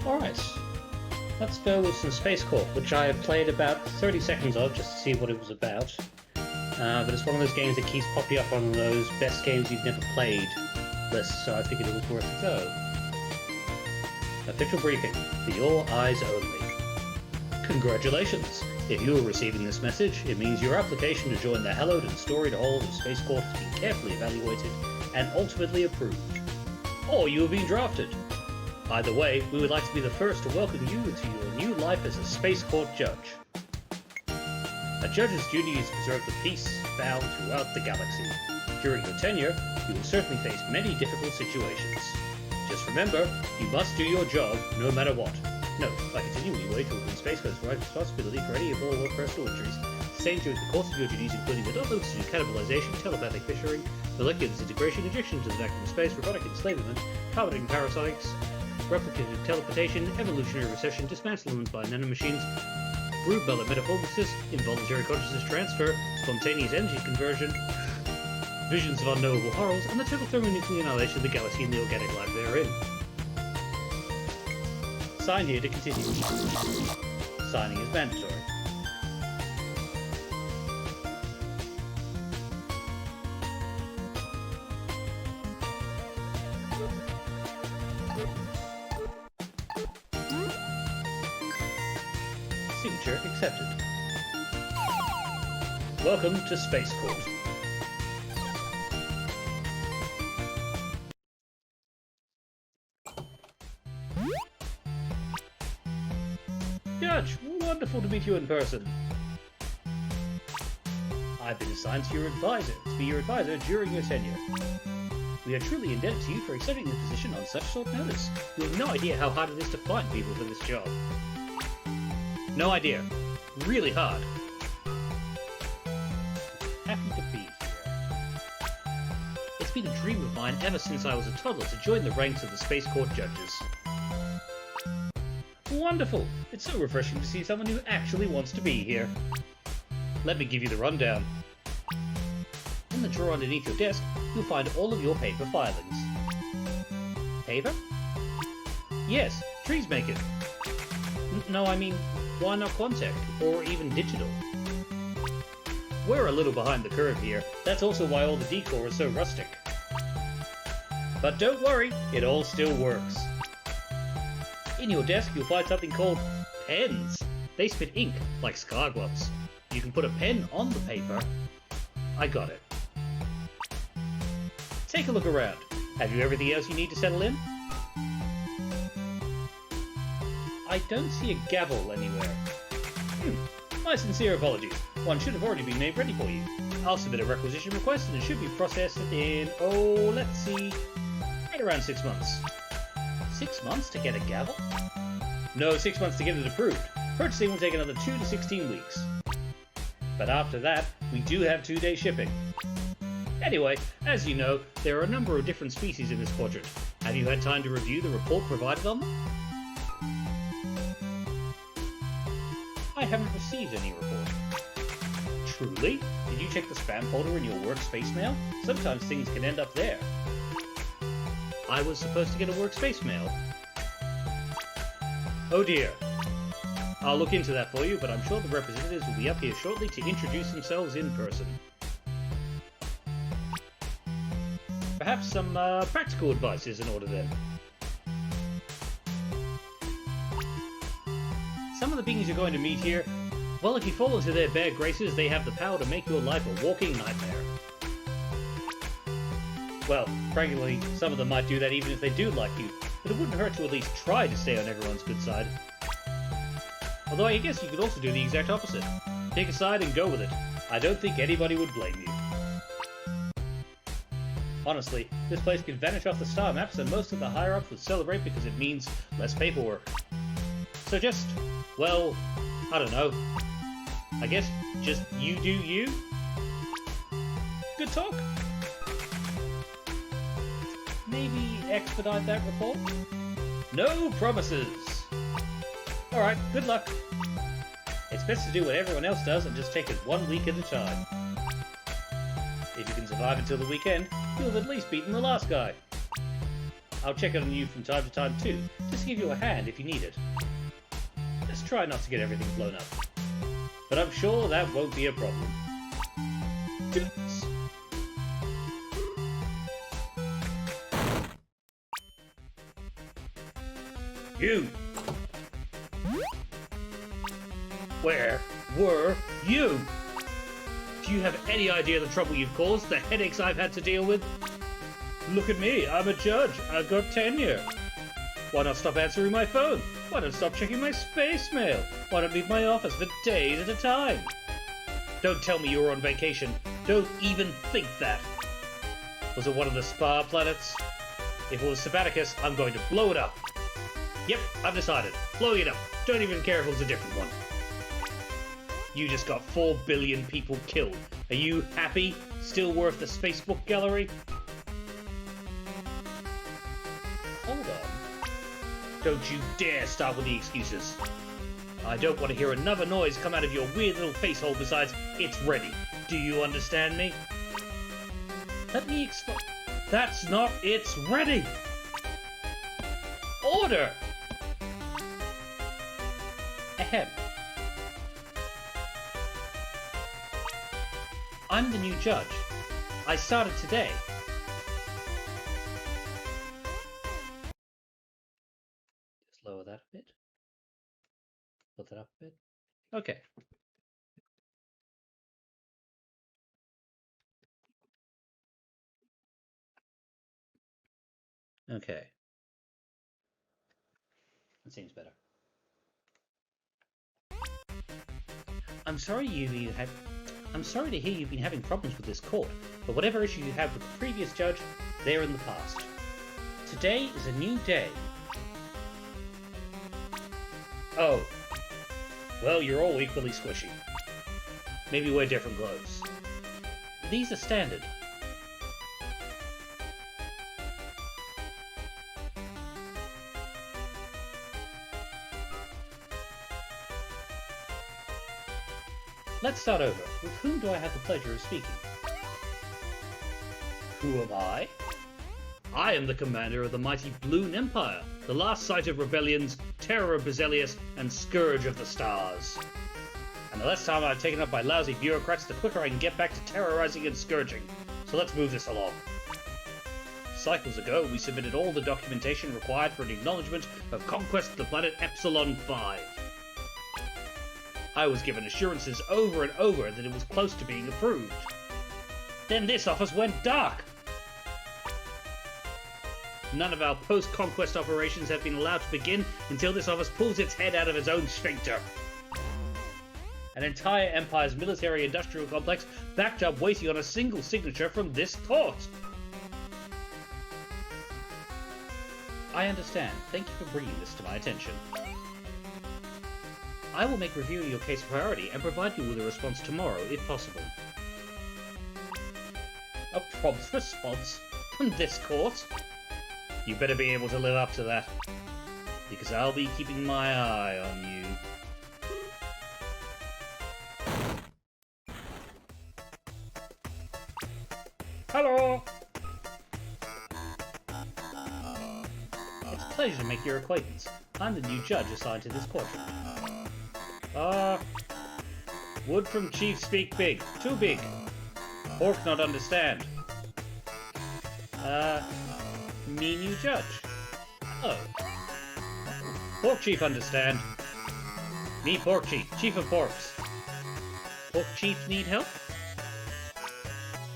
Alright, let's go with some Space Corp, which I have played about 30 seconds of just to see what it was about. But it's one of those games that keeps popping up on those best games you've never played lists, so I figured it was worth a go. Official briefing, for your eyes only. Congratulations! If you are receiving this message, it means your application to join the hallowed and storied halls of Space Corp has been carefully evaluated and ultimately approved. Or you have been drafted. Either way, we would like to be the first to welcome you to your new life as a Space Court judge. A judge's duty is to preserve the peace found throughout the galaxy. During your tenure, you will certainly face many difficult situations. Just remember, you must do your job no matter what. Note, by continuing your way to within Space Coast's right responsibility for any of all your personal injuries, sustained during the course of your duties, including adult oxygen cannibalization, telepathic fishing, molecular disintegration, injection into the vacuum of space, robotic enslavement, carbonating parasites, replicative teleportation, evolutionary recession, dismantlement by nanomachines, brood bella metamorphosis, involuntary consciousness transfer, spontaneous energy conversion, visions of unknowable horrors, and the total thermonuclear annihilation of the galaxy and the organic life therein. Sign here to continue. Signing is mandatory. Signature accepted. Welcome to Space Court. Judge, wonderful to meet you in person. I've been assigned to be your advisor during your tenure. We are truly indebted to you for accepting this position on such short notice. You have no idea how hard it is to find people for this job. No idea. Really hard. Happy to be here. It's been a dream of mine ever since I was a toddler to join the ranks of the Space Court judges. Wonderful! It's so refreshing to see someone who actually wants to be here. Let me give you the rundown. In the drawer underneath your desk, you'll find all of your paper filings. Paper? Yes, trees make it. No, I mean, why not contact, or even digital? We're a little behind the curve here. That's also why all the decor is so rustic. But don't worry, it all still works. In your desk, you'll find something called pens. They spit ink, like scar gloves. You can put a pen on the paper. I got it. Take a look around. Have you everything else you need to settle in? I don't see a gavel anywhere. My sincere apologies. One should have already been made ready for you. I'll submit a requisition request and it should be processed in, let's see, right around 6 months. 6 months to get a gavel? No, 6 months to get it approved. Purchasing will take another 2 to 16 weeks. But after that, we do have 2-day shipping. Anyway, as you know, there are a number of different species in this quadrant. Have you had time to review the report provided on them? I haven't received any report. Truly? Did you check the spam folder in your workspace mail? Sometimes things can end up there. I was supposed to get a workspace mail. Oh dear. I'll look into that for you, but I'm sure the representatives will be up here shortly to introduce themselves in person. Perhaps some practical advice is in order then. Some of the beings you're going to meet here, well, if you fall into their bad graces, they have the power to make your life a walking nightmare. Well, frankly, some of them might do that even if they do like you, but it wouldn't hurt to at least try to stay on everyone's good side. Although I guess you could also do the exact opposite. Pick a side and go with it. I don't think anybody would blame you. Honestly, this place could vanish off the star maps and most of the higher-ups would celebrate because it means less paperwork. So just, well, I don't know. I guess just you do you? Good talk. Maybe expedite that report? No promises! Alright, good luck. It's best to do what everyone else does and just take it 1 week at a time. If you can survive until the weekend, you'll have at least beaten the last guy. I'll check on you from time to time too, just to give you a hand if you need it. Just try not to get everything blown up. But I'm sure that won't be a problem. Toots! You! Where were you? Do you have any idea the trouble you've caused, the headaches I've had to deal with? Look at me, I'm a judge, I've got tenure. Why not stop answering my phone? Why not stop checking my space mail? Why not leave my office for days at a time? Don't tell me you were on vacation. Don't even think that. Was it one of the spa planets? If it was Sabbaticus, I'm going to blow it up. Yep, I've decided. Blowing it up. Don't even care if it was a different one. You just got 4 billion people killed. Are you happy? Still worth the Facebook gallery? Hold on. Don't you dare start with the excuses. I don't want to hear another noise come out of your weird little face hole besides it's ready. Do you understand me? Let me explain. That's not it's ready. Order! Ahem. I'm the new judge. I started today. Just lower that a bit. Put that up a bit. Okay. Okay. That seems better. I'm sorry to hear you've been having problems with this court, but whatever issues you have with the previous judge, they're in the past. Today is a new day. Oh. Well, you're all equally squishy. Maybe wear different clothes. These are standard. Let's start over. With whom do I have the pleasure of speaking? Who am I? I am the commander of the mighty Bloon Empire, the last site of rebellions, terror of Basilius, and scourge of the stars. And the less time I've taken up by lousy bureaucrats, the quicker I can get back to terrorizing and scourging. So let's move this along. Cycles ago, we submitted all the documentation required for an acknowledgement of conquest of the planet Epsilon 5. I was given assurances over and over that it was close to being approved. Then this office went dark. None of our post-conquest operations have been allowed to begin until this office pulls its head out of its own sphincter. An entire empire's military-industrial complex backed up waiting on a single signature from this court. I understand. Thank you for bringing this to my attention. I will make reviewing your case a priority and provide you with a response tomorrow, if possible. A prompt response from this court? You better be able to live up to that, because I'll be keeping my eye on you. Hello! It's a pleasure to make your acquaintance. I'm the new judge assigned to this courtroom. Would from chief speak big. Too big. Pork not understand. Me new judge. Oh. Pork chief understand. Me pork chief. Chief of porks. Pork chief need help?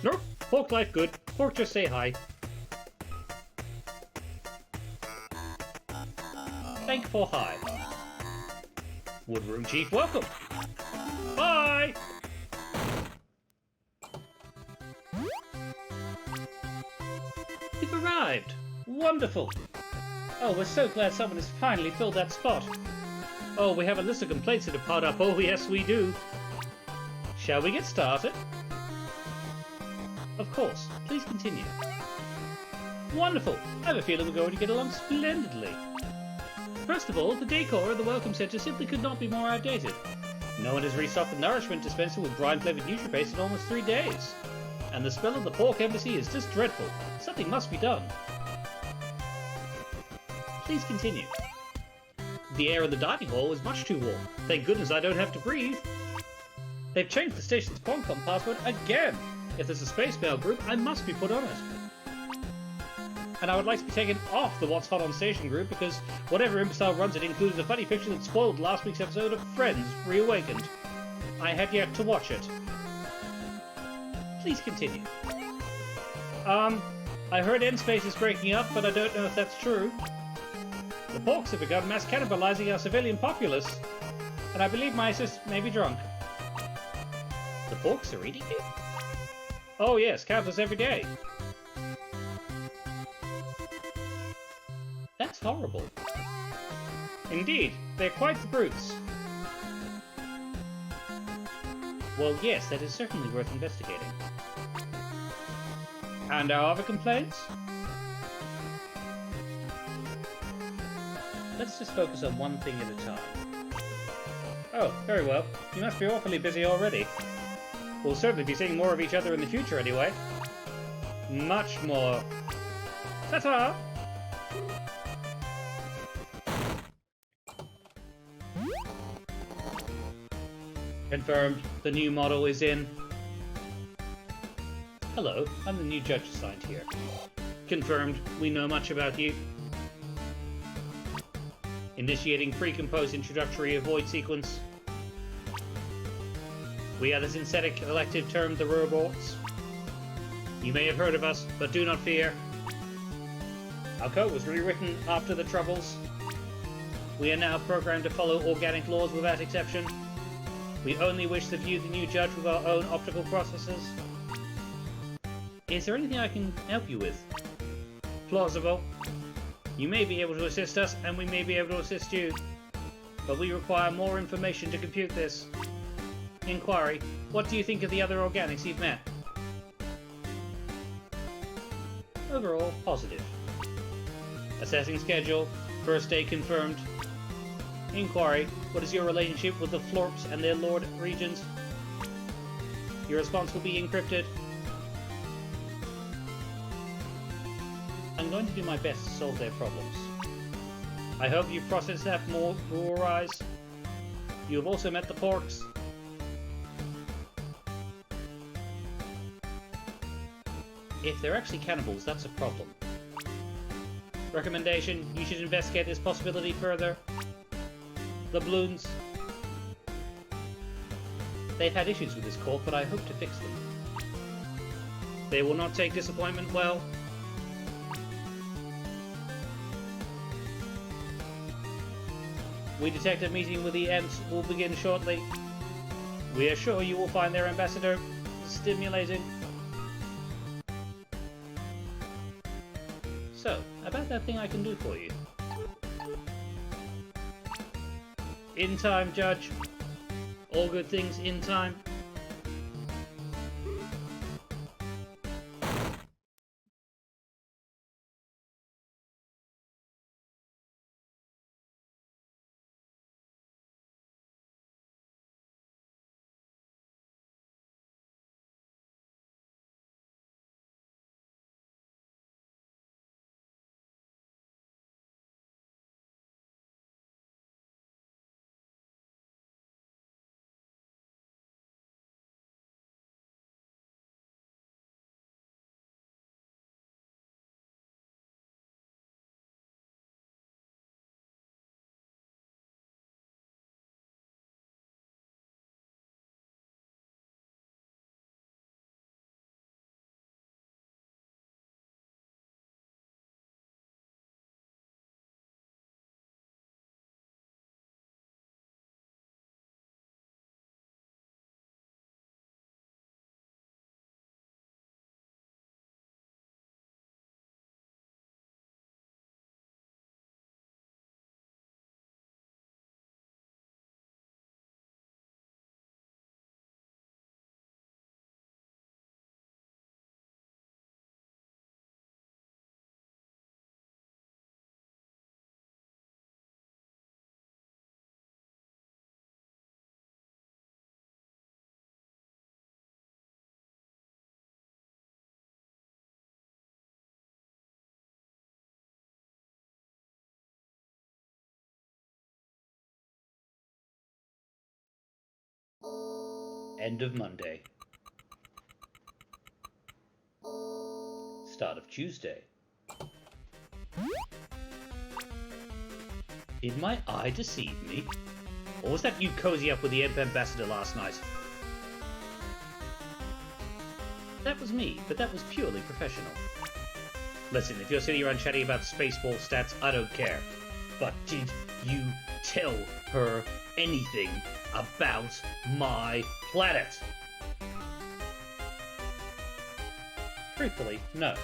Nope. Pork life good. Pork just say hi. Thank for hi. Woodroom chief welcome. Bye! You've arrived. Wonderful. Oh, we're so glad someone has finally filled that spot. Oh, we have a list of complaints that have piled up. Oh, yes, we do. Shall we get started? Of course. Please continue. Wonderful. I have a feeling we're going to get along splendidly. First of all, the decor of the Welcome Center simply could not be more outdated. No one has restocked the nourishment dispenser with brine-flavored NutriPaste in almost 3 days. And the smell of the pork embassy is just dreadful. Something must be done. Please continue. The air in the dining hall is much too warm. Thank goodness I don't have to breathe. They've changed the station's Qualcomm password again. If there's a space mail group, I must be put on it. And I would like to be taken off the What's Hot on Station group because whatever imbecile runs it included a funny picture that spoiled last week's episode of Friends Reawakened. I had yet to watch it. Please continue. I heard N-Space is breaking up, but I don't know if that's true. The Porks have begun mass cannibalizing our civilian populace, and I believe my assist may be drunk. The Porks are eating it? Oh yes, countless every day. That's horrible. Indeed, they're quite the brutes. Well, yes, that is certainly worth investigating. And our other complaints? Let's just focus on one thing at a time. Oh, very well. You must be awfully busy already. We'll certainly be seeing more of each other in the future anyway. Much more. Ta-ta! Confirmed. The new model is in. Hello, I'm the new judge assigned here. Confirmed. We know much about you. Initiating pre-composed introductory avoid sequence. We are the synthetic collective termed the robots. You may have heard of us, but do not fear. Our code was rewritten after the Troubles. We are now programmed to follow organic laws without exception. We only wish to view the new judge with our own optical processors. Is there anything I can help you with? Plausible. You may be able to assist us, and we may be able to assist you. But we require more information to compute this. Inquiry. What do you think of the other organics you've met? Overall, positive. Assessing schedule. First day confirmed. Inquiry. What is your relationship with the Florps and their Lord Regents? Your response will be encrypted. I'm going to do my best to solve their problems. I hope you've processed that more through your eyes. You have also met the Porks. If they're actually cannibals, that's a problem. Recommendation, you should investigate this possibility further. The balloons. They've had issues with this corp, but I hope to fix them. They will not take disappointment well. We detect a meeting with the Ents will begin shortly. We are sure you will find their ambassador stimulating. So, about that thing I can do for you. In time, Judge. All good things in time. End of Monday. Start of Tuesday. Did my eye deceive me? Or was that you cozy up with the Imp Ambassador last night? That was me, but that was purely professional. Listen, if you're sitting around chatting about Spaceball stats, I don't care. But did you tell her anything about my planet? Truthfully, no.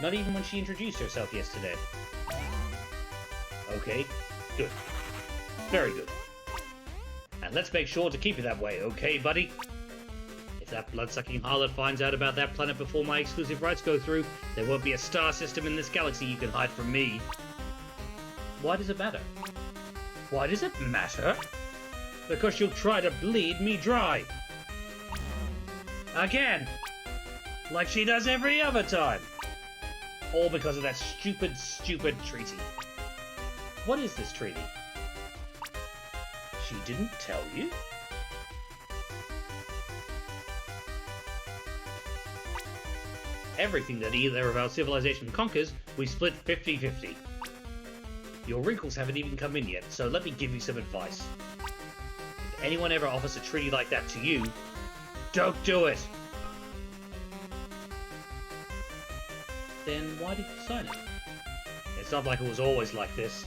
Not even when she introduced herself yesterday. Okay, good. Very good. And let's make sure to keep it that way, okay, buddy? If that blood-sucking harlot finds out about that planet before my exclusive rights go through, there won't be a star system in this galaxy you can hide from me. Why does it matter? Why does it matter? Because she'll try to bleed me dry. Again! Like she does every other time. All because of that stupid, stupid treaty. What is this treaty? She didn't tell you? Everything that either of our civilization conquers, we split 50-50. Your wrinkles haven't even come in yet, so let me give you some advice. If anyone ever offers a treaty like that to you, don't do it! Then why did you sign it? It's not like it was always like this.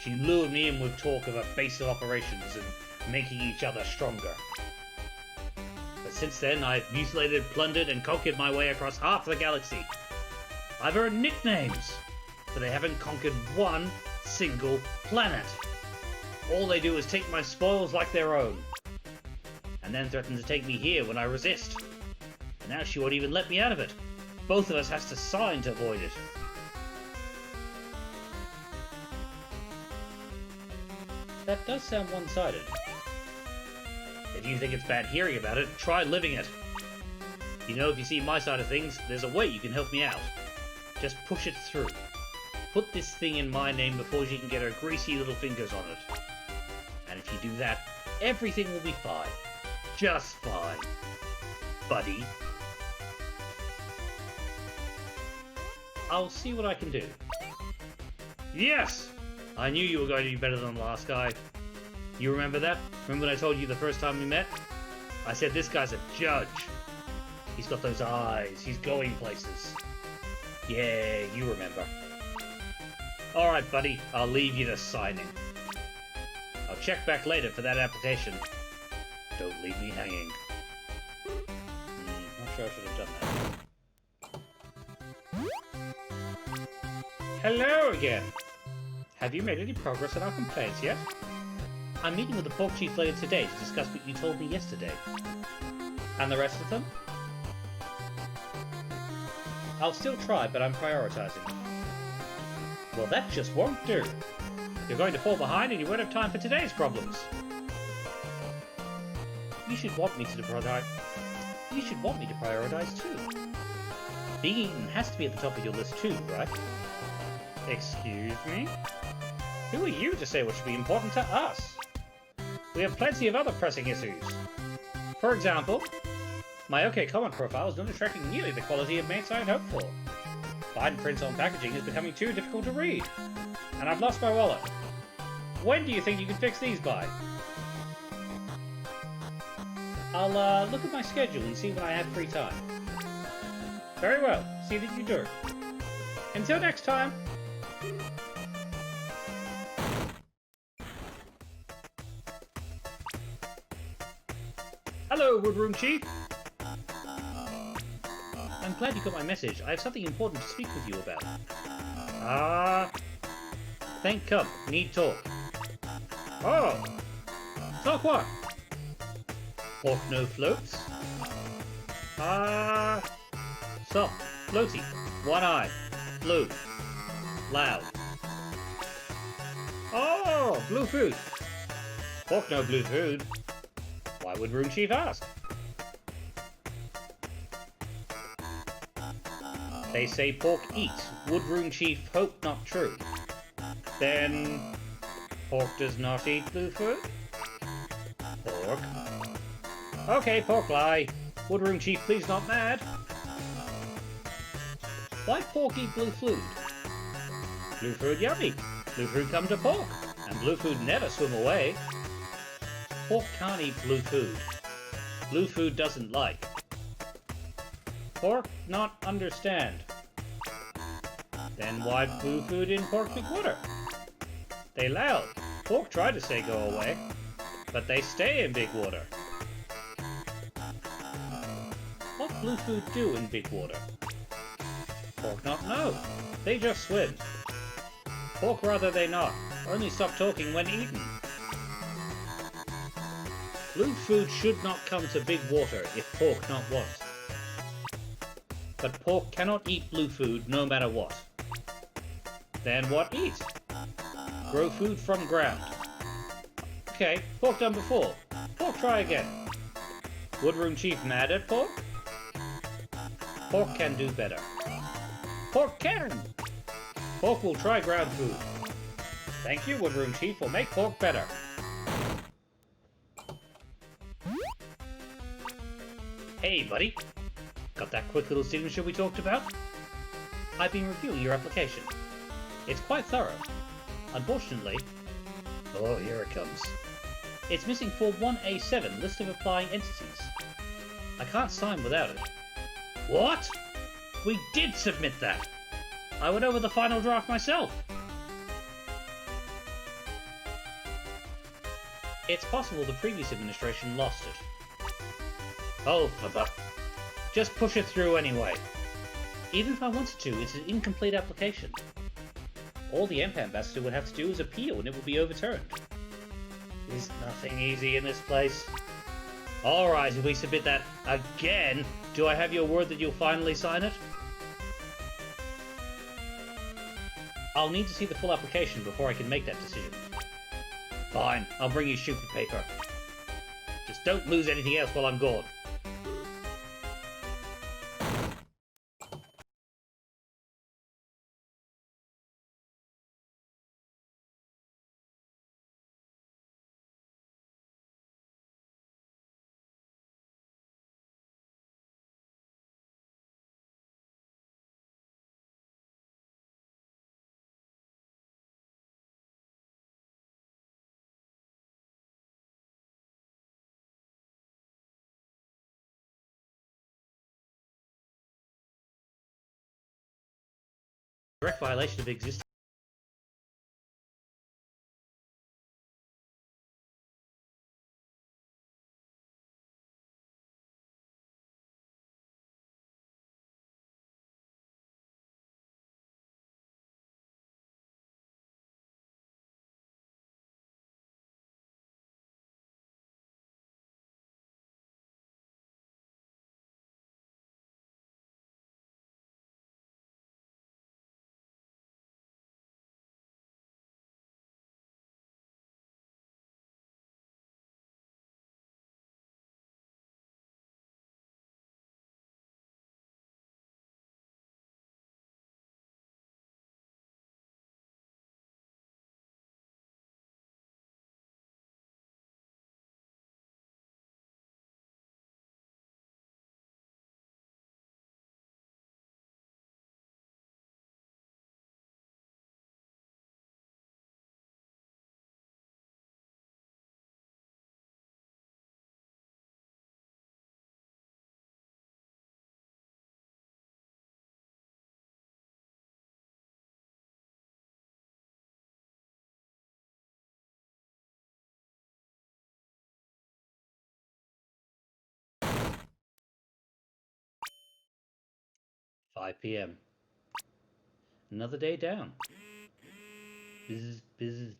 She lured me in with talk of a base of operations and making each other stronger. But since then, I've mutilated, plundered, and conquered my way across half the galaxy. I've earned nicknames, but they haven't conquered one single planet. All they do is take my spoils like their own, and then threaten to take me here when I resist. And now she won't even let me out of it. Both of us has to sign to avoid it. That does sound one-sided. If you think it's bad hearing about it, try living it. You know, if you see my side of things, there's a way you can help me out. Just push it through. Put this thing in my name before she can get her greasy little fingers on it. And if you do that, everything will be fine. Just fine. Buddy. I'll see what I can do. Yes! I knew you were going to be better than the last guy. You remember that? Remember when I told you the first time we met? I said this guy's a judge. He's got those eyes. He's going places. Yeah, you remember. Alright, buddy. I'll leave you to signing. I'll check back later for that application. Don't leave me hanging. Not sure I should have done that. Hello again! Have you made any progress on our complaints yet? I'm meeting with the Pork Chief later today to discuss what you told me yesterday. And the rest of them? I'll still try, but I'm prioritizing. Well, that just won't do. You're going to fall behind and you won't have time for today's problems. You should want me to prioritize. You should want me to prioritize too. Being eaten has to be at the top of your list too, right? Excuse me? Who are you to say what should be important to us? We have plenty of other pressing issues. For example, my OK comment profile is not attracting nearly the quality of mates I had hoped for. Fine prints on packaging is becoming too difficult to read. And I've lost my wallet. When do you think you can fix these by? I'll look at my schedule and see when I have free time. Very well, see that you do. Until next time! Hello, Woodroom Chief! I'm glad you got my message. I have something important to speak with you about. Thank come. Need talk. Oh! Talk what? Pork no floats? Soft. Floaty. One eye. Blue. Loud. Oh! Blue food. Pork no blue food. Why would Room Chief ask? They say pork eats. Would Room Chief hope not true? Then pork does not eat blue food? Okay, pork lie. Woodroom Chief, please not mad. Why pork eat blue food? Blue food yummy. Blue food come to pork. And blue food never swim away. Pork can't eat blue food. Blue food doesn't like. Pork not understand. Then why blue food in pork big water? They loud. Pork try to say go away, but they stay in big water. What blue food do in big water? Pork not know. They just swim. Pork rather they not. Only stop talking when eaten. Blue food should not come to big water if pork not want. But pork cannot eat blue food no matter what. Then what eat? Grow food from ground. Okay, pork done before. Pork try again. Woodroom Chief mad at pork? Pork can do better. Pork can! Pork will try ground food. Thank you, Woodroom Chief will make pork better. Hey, buddy. Got that quick little signature we talked about? I've been reviewing your application. It's quite thorough. Unfortunately... Oh, here it comes. It's missing Form 1A7, List of Applying Entities. I can't sign without it. What? We did submit that! I went over the final draft myself! It's possible the previous administration lost it. Oh, for the... Just push it through anyway. Even if I wanted to, it's an incomplete application. All the EMP ambassador would have to do is appeal and it would be overturned. There's nothing easy in this place. Alright, if we submit that again, do I have your word that you'll finally sign it? I'll need to see the full application before I can make that decision. Fine, I'll bring you stupid paper. Just don't lose anything else while I'm gone. Direct violation of existing. "5 p.m. Another day down. Biz, biz.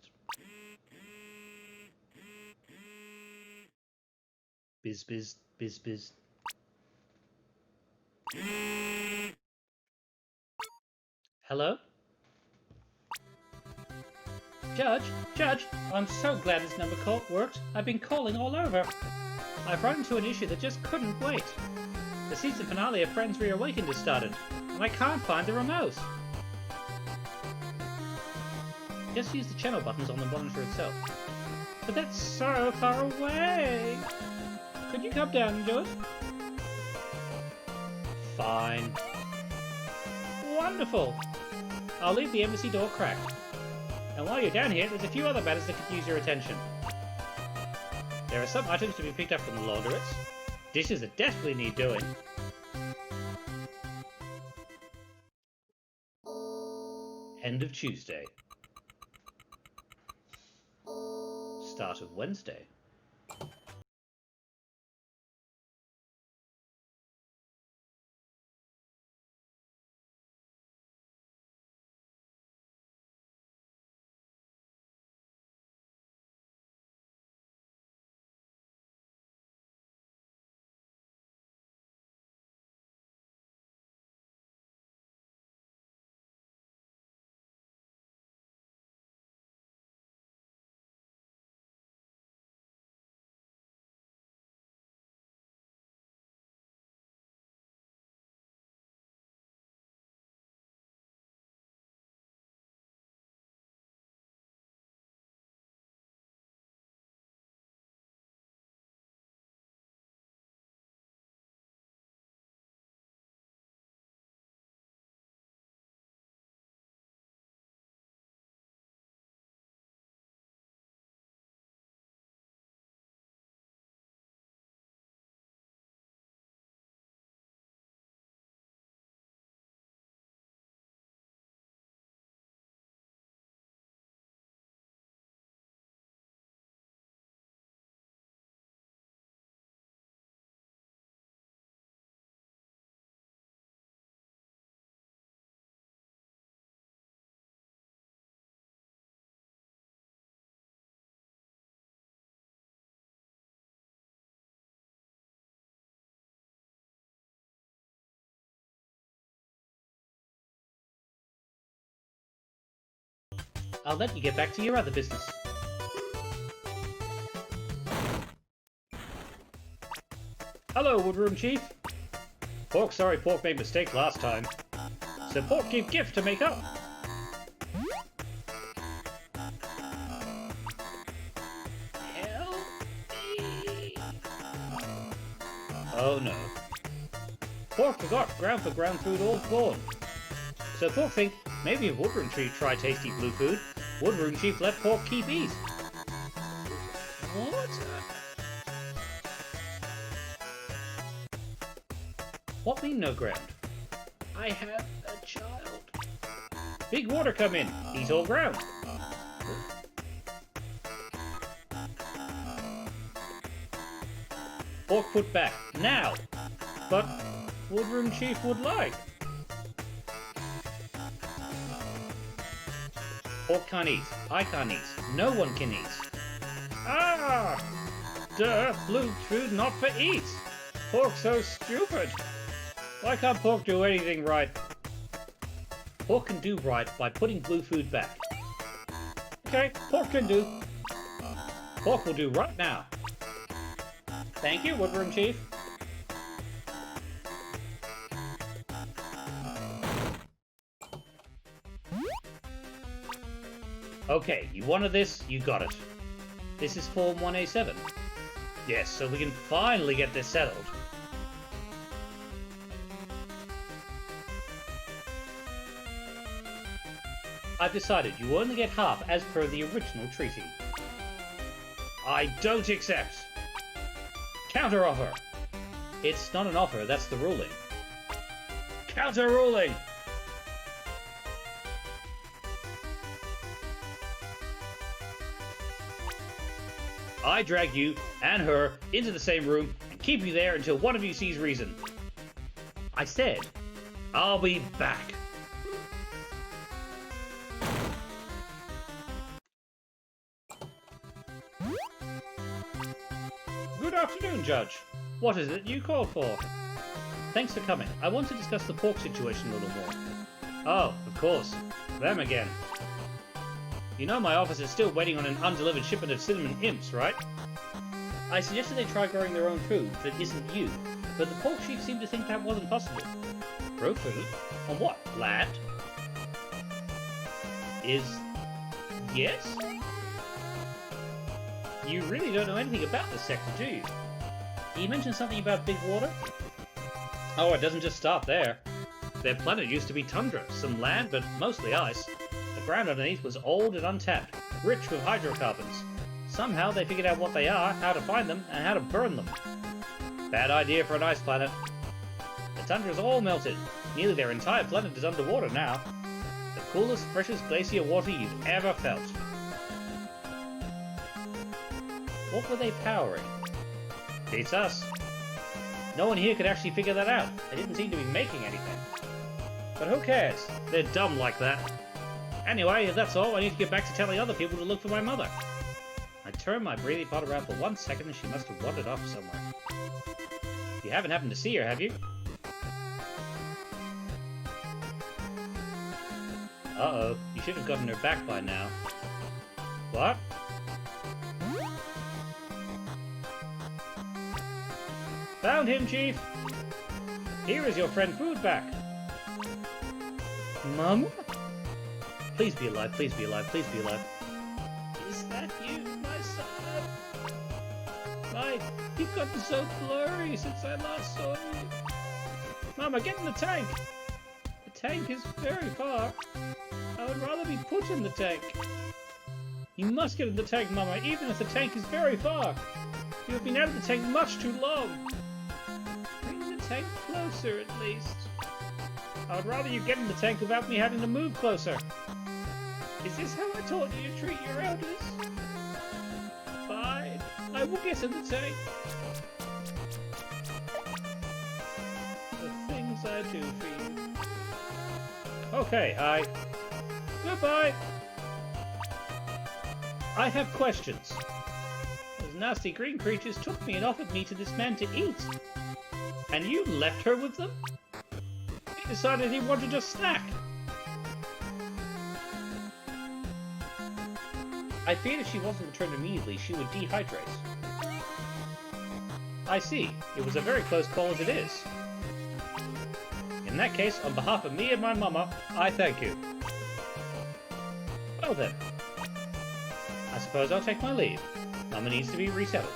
Biz, biz, biz, biz. Hello? Judge, I'm so glad this number worked. I've been calling all over. I've run into an issue that just couldn't wait. The season finale of Friends Reawakened has started, and I can't find the remote. Just use the channel buttons on the monitor itself. But that's so far away! Could you come down and do it? Fine. Wonderful. I'll leave the embassy door cracked. And while you're down here, there's a few other matters that could use your attention. There are some items to be picked up from the laundrettes. Dishes that desperately need doing. End of Tuesday. Start of Wednesday. I'll let you get back to your other business. Hello, Woodroom Chief. Pork made mistake last time. So Pork give gift to make up. Help me. Oh no. Pork forgot ground for ground food all gone. So Pork think maybe if Woodroom Chief try tasty blue food, Woodroom Chief let Pork keep eat. What? What mean no ground? I have a child. Big water come in. He's all ground. Pork put back. Now! But Woodroom Chief would like. Pork can't eat. I can't eat. No one can eat. Ah! Duh! Blue food not for eat! Pork so stupid! Why can't Pork do anything right? Pork can do right by putting blue food back. Okay, Pork can do. Pork will do right now. Thank you, Woodroom Chief. Okay, you wanted this, you got it. This is Form 1A7. Yes, so we can finally get this settled. I've decided you only get half as per the original treaty. I don't accept. Counter offer. It's not an offer, that's the ruling. Counter ruling! I drag you and her into the same room and keep you there until one of you sees reason. I said, I'll be back. Good afternoon, Judge. What is it you called for? Thanks for coming. I want to discuss the pork situation a little more. Oh, of course. Them again. You know my office is still waiting on an undelivered shipment of cinnamon imps, right? I suggested they try growing their own food that isn't you, but the pork chief seemed to think that wasn't possible. Grow food? On what? Land? Yes? You really don't know anything about this sector, do you? You mentioned something about big water? Oh, it doesn't just stop there. Their planet used to be tundra, some land, but mostly ice. The ground underneath was old and untapped, rich with hydrocarbons. Somehow they figured out what they are, how to find them, and how to burn them. Bad idea for an ice planet. The tundra's all melted. Nearly their entire planet is underwater now. The coolest, freshest glacier water you've ever felt. What were they powering? Beats us. No one here could actually figure that out. They didn't seem to be making anything. But who cares? They're dumb like that. Anyway, if that's all, I need to get back to telling other people to look for my mother. I turned my breathing pod around for 1 second and she must have wandered off somewhere. You haven't happened to see her, have you? Uh-oh, you should have gotten her back by now. What? Found him, Chief! Here is your friend Foodback. Mum? Please be alive, please be alive, please be alive. Is that you, my son? You've gotten so blurry since I last saw you. Mama, get in the tank! The tank is very far. I would rather be put in the tank. You must get in the tank, Mama, even if the tank is very far. You have been out of the tank much too long. Bring the tank closer, at least. I would rather you get in the tank without me having to move closer. Is this how I taught you to treat your elders? Fine, I will get in the tank. The things I do for you. Okay, Goodbye! I have questions. Those nasty green creatures took me and offered me to this man to eat. And you left her with them? He decided he wanted a snack. I feared if she wasn't returned immediately, she would dehydrate. I see. It was a very close call as it is. In that case, on behalf of me and my mama, I thank you. Well then. I suppose I'll take my leave. Mama needs to be resettled.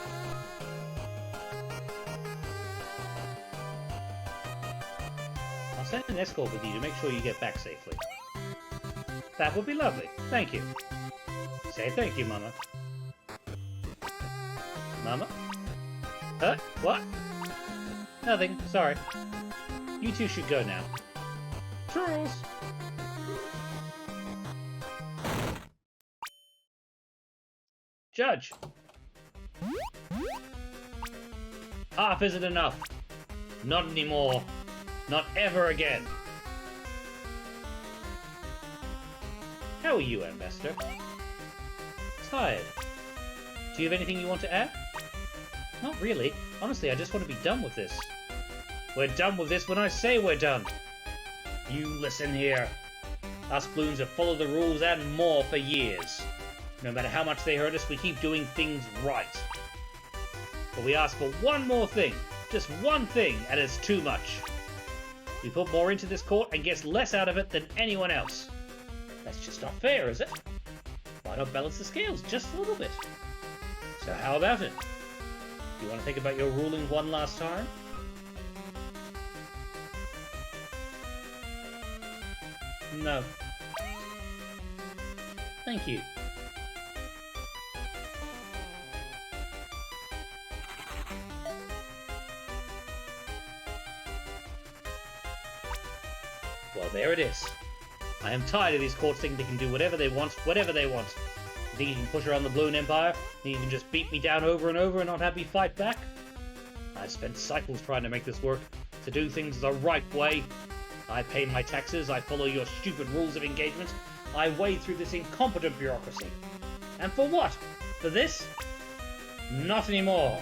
I'll send an escort with you to make sure you get back safely. That would be lovely. Thank you. Say thank you, Mama. Mama? What? Nothing, sorry. You two should go now. Toodles! Judge! Half isn't enough. Not anymore. Not ever again. How are you, Ambassador? Tired. Do you have anything you want to add? Not really. Honestly, I just want to be done with this. We're done with this when I say we're done. You listen here. Us Bloons have followed the rules and more for years. No matter how much they hurt us, we keep doing things right. But we ask for one more thing. Just one thing, and it's too much. We put more into this court and get less out of it than anyone else. That's just not fair, is it? Why not balance the scales just a little bit? So how about it? You want to think about your ruling one last time? No. Thank you. Well, there it is. I am tired of these courts thinking they can do whatever they want, whatever they want. You think you can push around the Bloon Empire? Think you can just beat me down over and over and not have me fight back? I've spent cycles trying to make this work, to do things the right way. I pay my taxes, I follow your stupid rules of engagement, I wade through this incompetent bureaucracy. And for what? For this? Not anymore.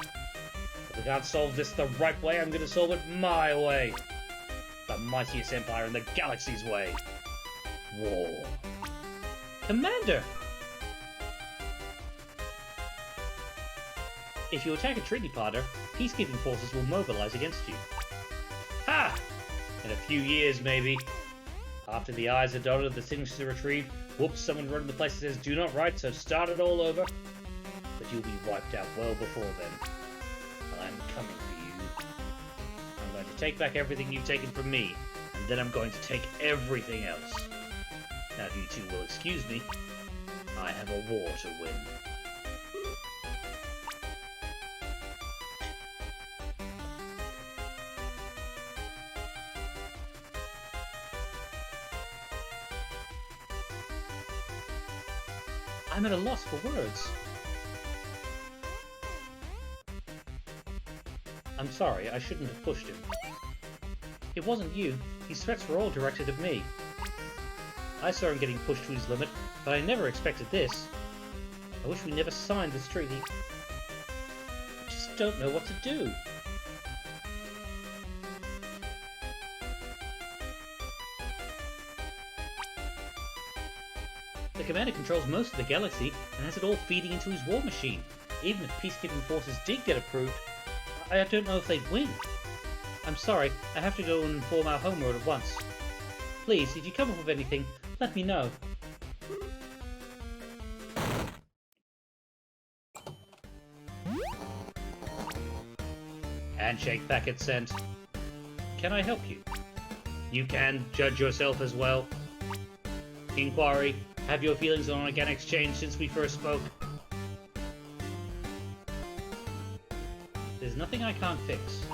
If we can't solve this the right way, I'm going to solve it my way. The mightiest empire in the galaxy's way. War. Commander! If you attack a treaty partner, peacekeeping forces will mobilize against you. Ha! In a few years, maybe. After the I's are dotted, the signatures are retrieved, whoops, someone running the place that says do not write, so start it all over. But you'll be wiped out well before then. I'm coming for you. to take back everything you've taken from me, and then I'm going to take everything else. Now if you two will excuse me, I have a war to win. I'm at a loss for words. I'm sorry, I shouldn't have pushed him. It wasn't you. His threats were all directed at me. I saw him getting pushed to his limit, but I never expected this. I wish we never signed this treaty. I just don't know what to do. The commander controls most of the galaxy and has it all feeding into his war machine. Even if peacekeeping forces did get approved, I don't know if they'd win. I'm sorry, I have to go and inform our homeworld at once. Please, if you come up with anything, let me know. Handshake packet sent. Can I help you? You can judge yourself as well. Inquiry. Have your feelings on organics changed since we first spoke? There's nothing I can't fix.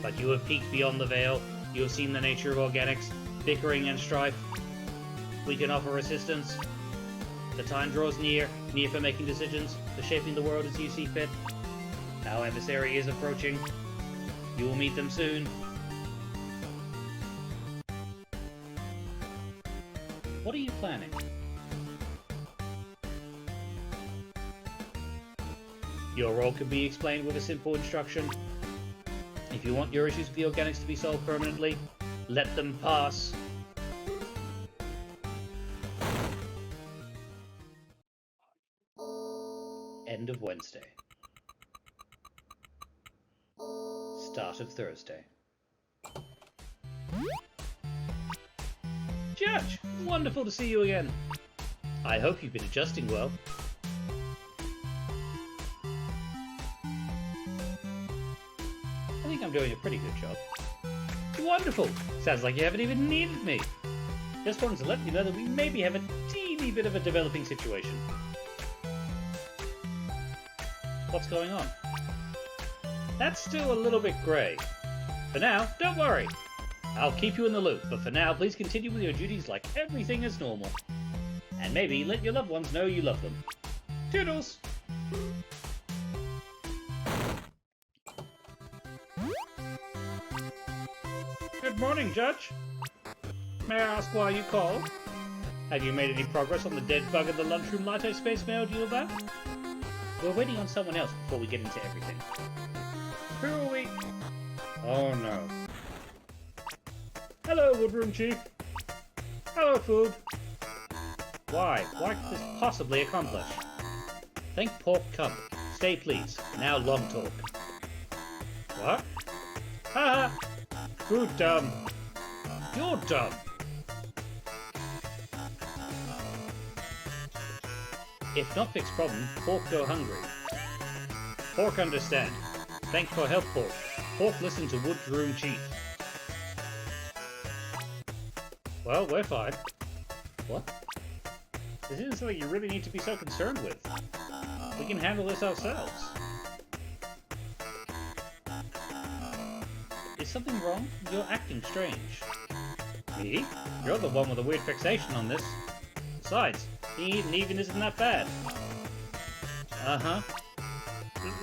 But you have peeked beyond the veil. You have seen the nature of organics, bickering and strife. We can offer assistance. The time draws near for making decisions, for shaping the world as you see fit. Our emissary is approaching. You will meet them soon. What are you planning? Your role can be explained with a simple instruction. If you want your issues with the organics to be solved permanently, let them pass. End of Wednesday. Start of Thursday. Judge! Wonderful to see you again. I hope you've been adjusting well. I think I'm doing a pretty good job. Wonderful! Sounds like you haven't even needed me. Just wanted to let you know that we maybe have a teeny bit of a developing situation. What's going on? That's still a little bit grey. For now, don't worry. I'll keep you in the loop, but for now, please continue with your duties like everything is normal. And maybe let your loved ones know you love them. Toodles! Good morning, Judge. May I ask why you called? Have you made any progress on the dead bug in the lunchroom Latte Space mailed you about? We're waiting on someone else before we get into everything. Who are we? Oh no. Hello, Woodroom Chief. Hello, Food. Why? What could this possibly accomplish? Think pork come. Stay please. Now long talk. What? Haha! Food dumb. You're dumb. If not fix problem, pork go hungry. Pork understand. Thank for help, Pork. Pork listen to Woodroom Chief. Well, we're fine. What? This isn't something you really need to be so concerned with. We can handle this ourselves. Is something wrong? You're acting strange. Me? You're the one with a weird fixation on this. Besides, eating even isn't that bad. Uh-huh.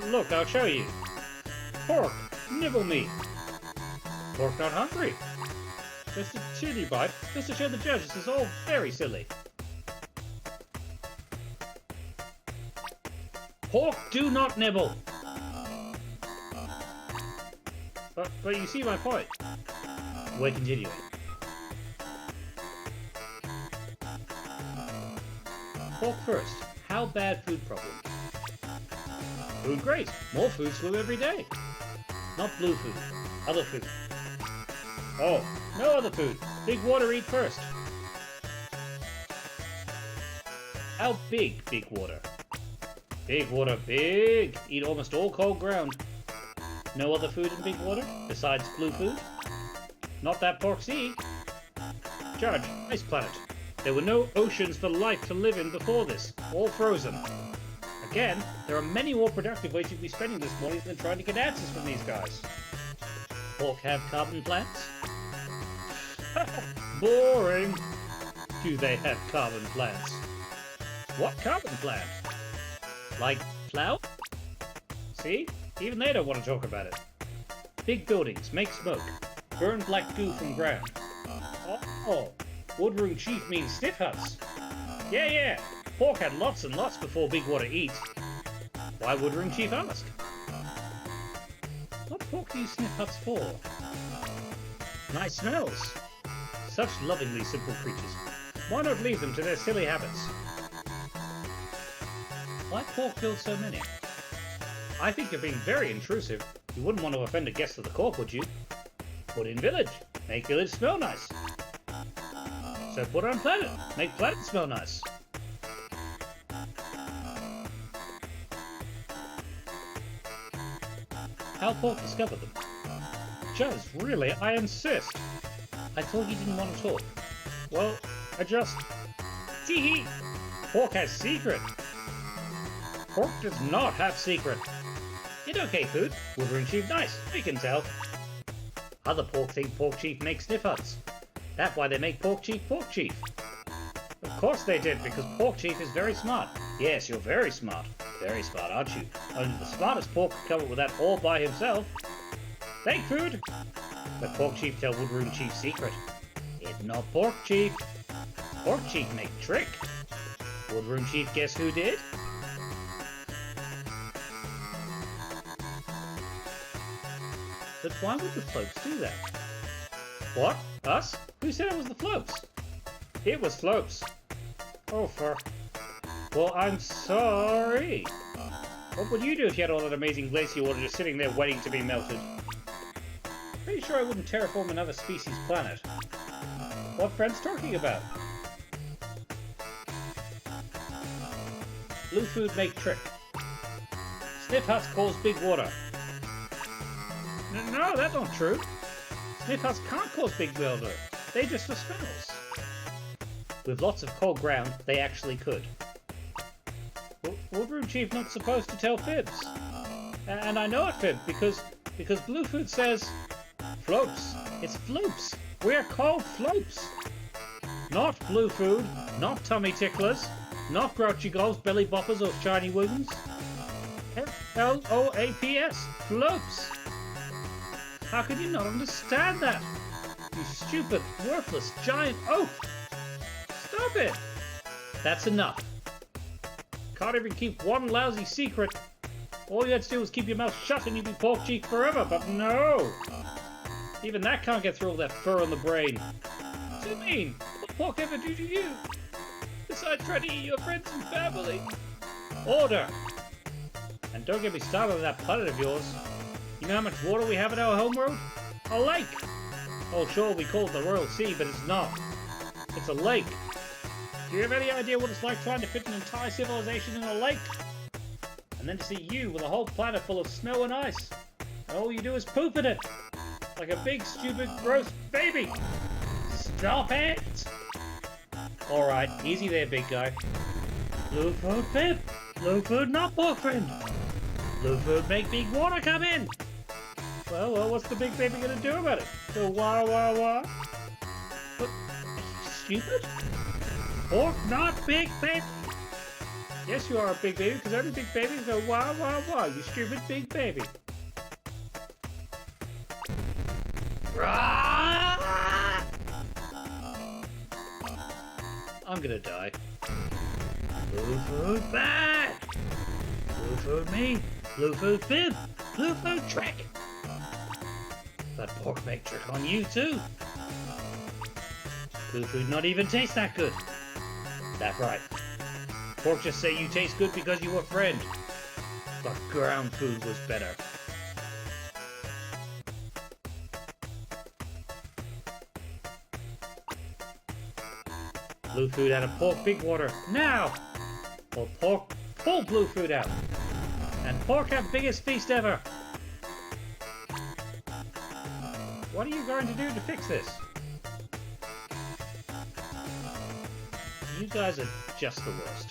Look, I'll show you. Pork, nibble me. Pork not hungry. Just a teeny bite, just to show the judge this is all very silly. Pork do not nibble! But you see my point. We're continuing. Pork first. How bad food problem? Food great. More food swim every day. Not blue food. Other food. Oh, no other food. Big water eat first. How big, big water? Big water, big. Eat almost all cold ground. No other food in Big Water besides blue food? Not that pork sea. Judge, ice planet. There were no oceans for life to live in before this, all frozen. Again, there are many more productive ways you'd be spending this morning than trying to get answers from these guys. Pork have carbon plants? Boring. Do they have carbon plants? What carbon plant? Like flour? See? Even they don't want to talk about it. Big buildings make smoke. Burn black goo from ground. Oh, Woodroom Chief means sniff huts. Yeah. Pork had lots and lots before Big Water eat. Why Woodroom Chief ask? What pork do you sniff huts for? Nice smells. Such lovingly simple creatures. Why not leave them to their silly habits? Why pork build so many? I think you're being very intrusive. You wouldn't want to offend a guest of the court, would you? Put in village. Make village smell nice. So put on planet. Make planet smell nice. How pork discover them? Judge, really, I insist. I thought you didn't want to talk. Well, I just... Tee-hee! Pork has secret. Pork does not have secret. It okay, food. Woodroom Chief nice. We can tell. Other pork think Pork Chief makes sniff huts. That's why they make Pork Chief Pork Chief. Of course they did, because Pork Chief is very smart. Yes, you're very smart. Very smart, aren't you? Only the smartest pork could come up with that all by himself. Thank food! But Pork Chief tell Woodroom Chief secret. It's not Pork Chief. Pork Chief make trick. Woodroom Chief guess who did? But why would the Floats do that? What? Us? Who said it was the Floats? It was Floats. Oh, for... Well, I'm sorry. What would you do if you had all that amazing glacier water just sitting there waiting to be melted? Pretty sure I wouldn't terraform another species planet. What friend's talking about? Blue food make trick. Sniff huts cause big water. No, that's not true. Sniff huts can't cause big water. They just for smells. With lots of cold ground, they actually could. Woodroom Chief not supposed to tell fibs. And I know it fib because blue food says floats. It's floops. We're called floats. Not blue food, not tummy ticklers, not grouchy gulls, belly boppers or shiny wounds. F-L-O-A-P-S. Floats. How can you not understand that? You stupid, worthless, giant oaf! Stop it! That's enough. Can't even keep one lousy secret. All you had to do was keep your mouth shut and you'd be Pork Chief forever, but no! Even that can't get through all that fur on the brain. What do you mean? What pork ever do to you? Besides trying to eat your friends and family. Order! And don't get me started on that planet of yours. You know how much water we have in our homeworld? A lake! Oh sure, we call it the Royal Sea, but it's not. It's a lake. Do you have any idea what it's like trying to fit an entire civilization in a lake? And then to see you with a whole planet full of snow and ice. And all you do is poop in it. Like a big, stupid, gross baby. Stop it! Alright, easy there, big guy. Blue food fib. Blue food not pork friend. Blue food make big water come in. Well, what's the big baby gonna do about it? Go wah wah wah? What? Stupid? Pork not big baby? Yes, you are a big baby, because only big babies go wah wah wah, you stupid big baby. I'm gonna die. Blue food bad! Blue food me! Blue food fib! Blue food trick! That pork make trick on you too! Blue food not even taste that good! That's right. Pork just say you taste good because you were friend. But ground food was better. Blue food out of pork big water, now! Or pork, pull blue food out. And pork have biggest feast ever. What are you going to do to fix this? You guys are just the worst.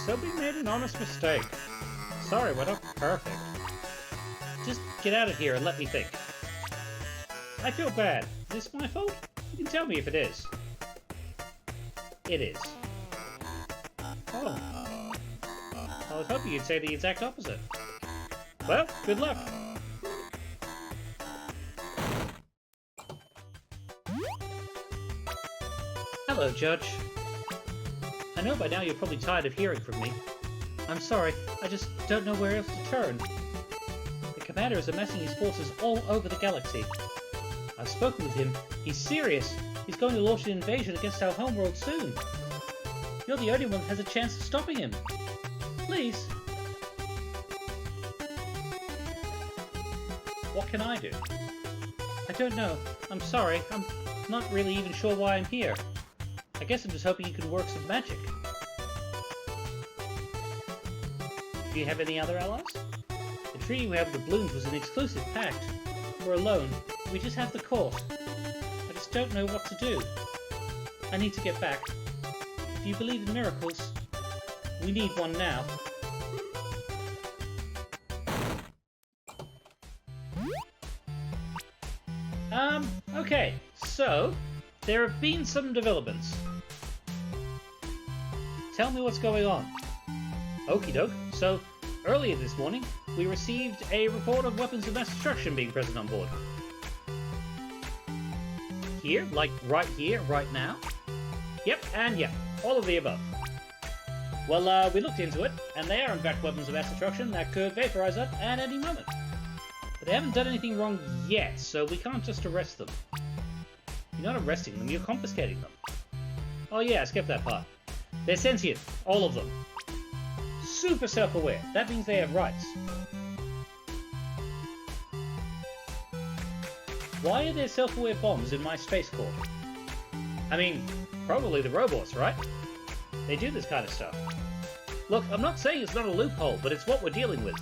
So we made an honest mistake. Sorry, we're not perfect. Just get out of here and let me think. I feel bad. Is this my fault? You can tell me if it is. It is. Oh. I was hoping you'd say the exact opposite. Well, good luck. Hello, Judge. I know by now you're probably tired of hearing from me. I'm sorry, I just don't know where else to turn. The Commander is amassing his forces all over the galaxy. I've spoken with him. He's serious. He's going to launch an invasion against our homeworld soon. You're the only one that has a chance of stopping him. Please. What can I do? I don't know. I'm sorry. I'm not really even sure why I'm here. I guess I'm just hoping you can work some magic. Do you have any other allies? The treaty we have with the Bloons was an exclusive pact. We're alone. We just have the court. I just don't know what to do. I need to get back. If you believe in miracles, we need one now. Okay, so there have been some developments. Tell me what's going on. Okie doke. So, earlier this morning, we received a report of weapons of mass destruction being present on board. Here? Like right here, right now? Yep, and yep. All of the above. Well, we looked into it, and they are in fact weapons of mass destruction that could vaporize us at any moment. But they haven't done anything wrong yet, so we can't just arrest them. You're not arresting them, you're confiscating them. Oh yeah, I skipped that part. They're sentient, all of them. Super self-aware. That means they have rights. Why are there self-aware bombs in my space court? I mean, probably the robots, right? They do this kind of stuff. Look, I'm not saying it's not a loophole, but it's what we're dealing with.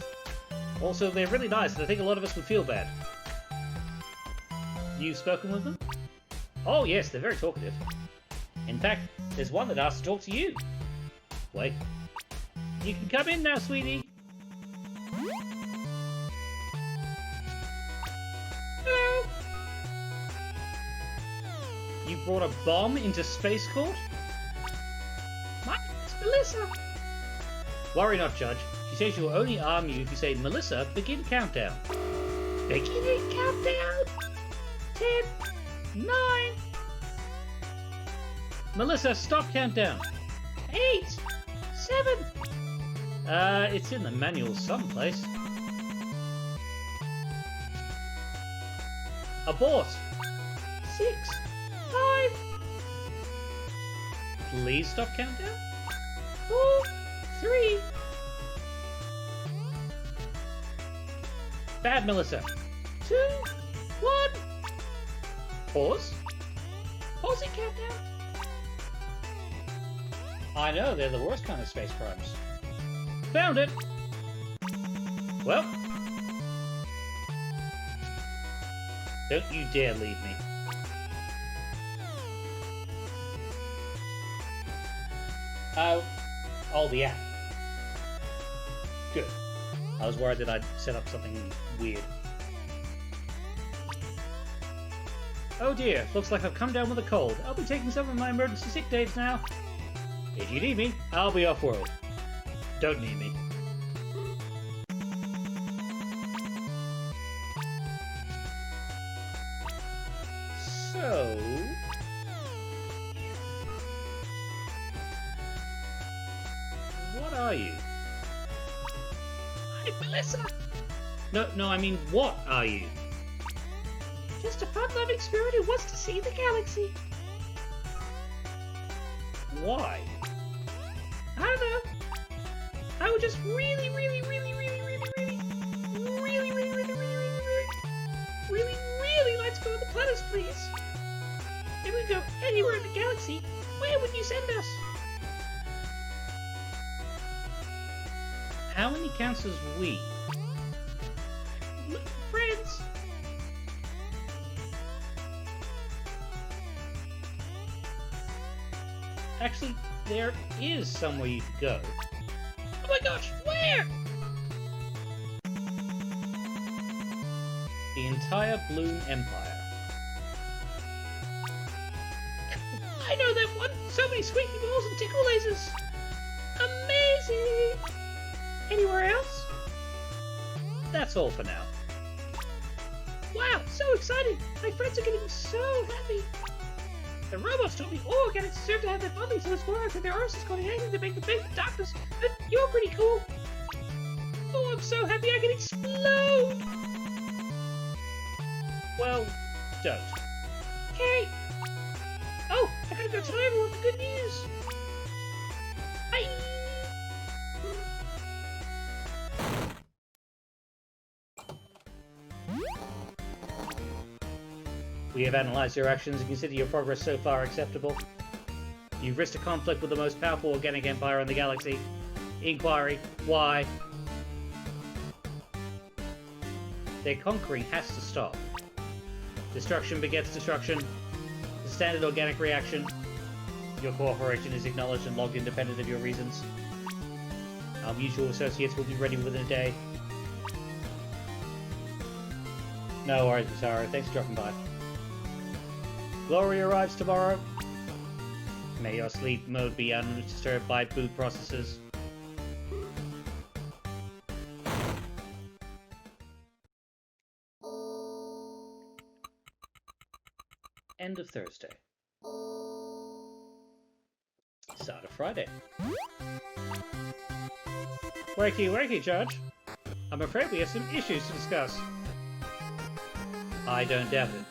Also, they're really nice, and I think a lot of us would feel bad. You've spoken with them? Oh yes, they're very talkative. In fact, there's one that asked to talk to you. Wait. You can come in now, sweetie. Hello. You brought a bomb into Space Court? My name's Melissa. Worry not, Judge. She says she'll only arm you if you say, Melissa, begin countdown. Beginning countdown? 10, 9. Melissa, stop countdown. 8, 7. It's in the manual someplace. Abort. 6, 5. Please stop countdown. 4, 3. Bad, Melissa. 2, 1. Pause. Pausing countdown. I know, they're the worst kind of space crimes. Found it! Well. Don't you dare leave me. Oh, the app. Good. I was worried that I'd set up something weird. Oh dear, looks like I've come down with a cold. I'll be taking some of my emergency sick days now. If you need me, I'll be off-world. Don't need me. So... what are you? I'm Melissa! No, I mean, what are you? Just a fun-loving spirit who wants to see the galaxy. Why? I don't know. I would just really like to go on the planets, please. If we go anywhere in the galaxy, where would you send us? How many counts as we? Friends. Actually, there is somewhere you could go. Oh my gosh, where? The entire Bloom Empire. I know that one! So many squeaky balls and tickle lasers! Amazing! Anywhere else? That's all for now. Wow, so exciting! My friends are getting so happy! The robots told me all organics deserve to have their bodies so explorers with their arses calling anything to make them big doctors, but you're pretty cool! Oh, I'm so happy I can explode! Well, don't. Okay! Oh, I gotta go tell everyone the good news! Bye! We have analyzed your actions and consider your progress so far acceptable. You've risked a conflict with the most powerful organic empire in the galaxy. Inquiry, why? Their conquering has to stop. Destruction begets destruction. The standard organic reaction. Your cooperation is acknowledged and logged independent of your reasons. Our mutual associates will be ready within a day. No worries, Masaru. Thanks for dropping by. Glory arrives tomorrow. May your sleep mode be undisturbed by boot processes. End of Thursday. Start of Friday. Wakey, wakey, Judge. I'm afraid we have some issues to discuss. I don't doubt it.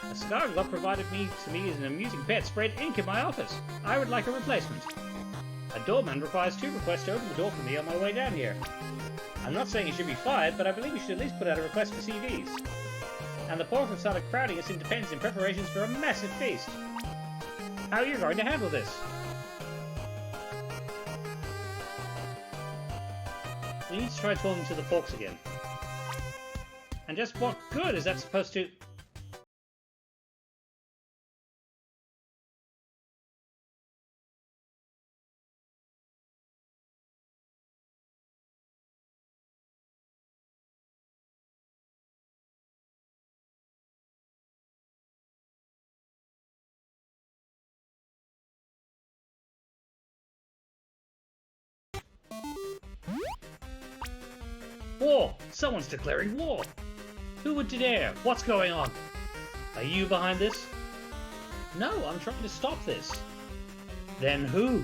A Scarglop provided me as an amusing pet sprayed ink in my office. I would like a replacement. A doorman requires 2 requests to open the door for me on my way down here. I'm not saying he should be fired, but I believe he should at least put out a request for CVs. And the pork have started crowding us into pens in preparations for a massive feast. How are you going to handle this? We need to try talking to the forks again. And just what good is that supposed to... War! Someone's declaring war! Who would dare? What's going on? Are you behind this? No, I'm trying to stop this. Then who?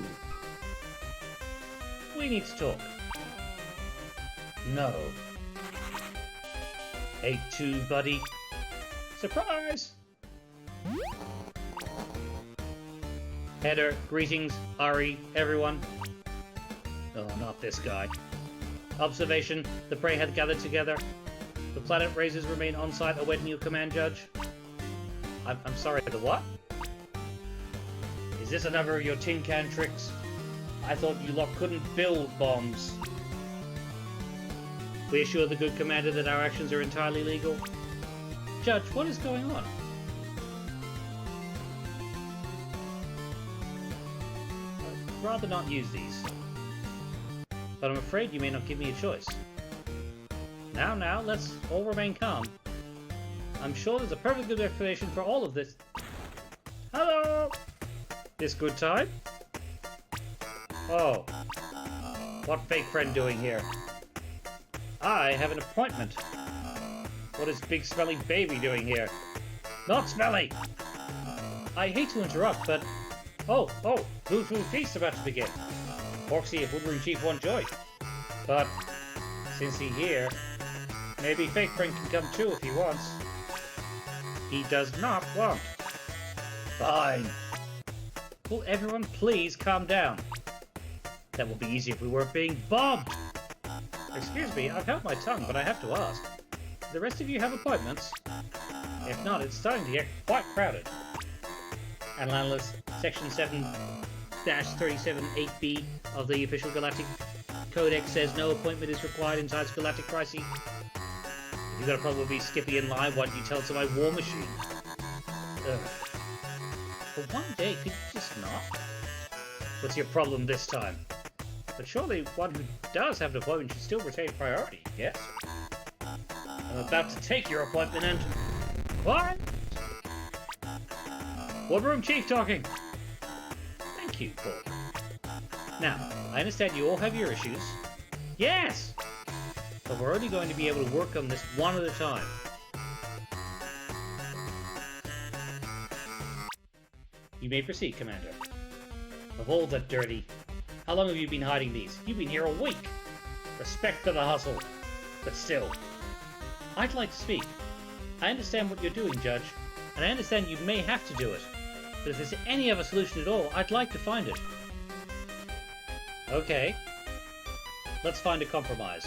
We need to talk. No. Hate to, buddy. Surprise! Header, greetings, Ari, everyone. Oh, not this guy. Observation, the prey had gathered together. The planet raisers remain on site awaiting your command, Judge. I'm sorry, the what? Is this another of your tin can tricks? I thought you lot couldn't build bombs. We assure the good commander that our actions are entirely legal. Judge, what is going on? I'd rather not use these. But I'm afraid you may not give me a choice. Now, let's all remain calm. I'm sure there's a perfect good explanation for all of this. Hello! This good time? Oh. What fake friend doing here? I have an appointment. What is big smelly baby doing here? Not smelly! I hate to interrupt, but... Oh, Food Feast's about to begin. Foxy, if Woodroom Chief want joy. But, since he's here, maybe fake friend can come too if he wants. He does not want. Fine. Will everyone please calm down? That would be easy if we weren't being bombed. Excuse me, I've held my tongue, but I have to ask. Do the rest of you have appointments? If not, it's starting to get quite crowded. Analyst, Section 7-37-8B of the official Galactic Codex says no appointment is required in times of galactic crisis. If you've got a problem with me Skippy in line, why don't you tell it to my war machine? Ugh. For one day, could you just not? What's your problem this time? But surely one who does have an appointment should still retain priority, yes? I'm about to take your appointment and... What? What room chief talking? Thank you, Paul. Now, I understand you all have your issues. Yes! But we're only going to be able to work on this one at a time. You may proceed, Commander. Of all the dirty... How long have you been hiding these? You've been here a week! Respect for the hustle. But still... I'd like to speak. I understand what you're doing, Judge, and I understand you may have to do it. But if there's any other solution at all, I'd like to find it. Okay. Let's find a compromise.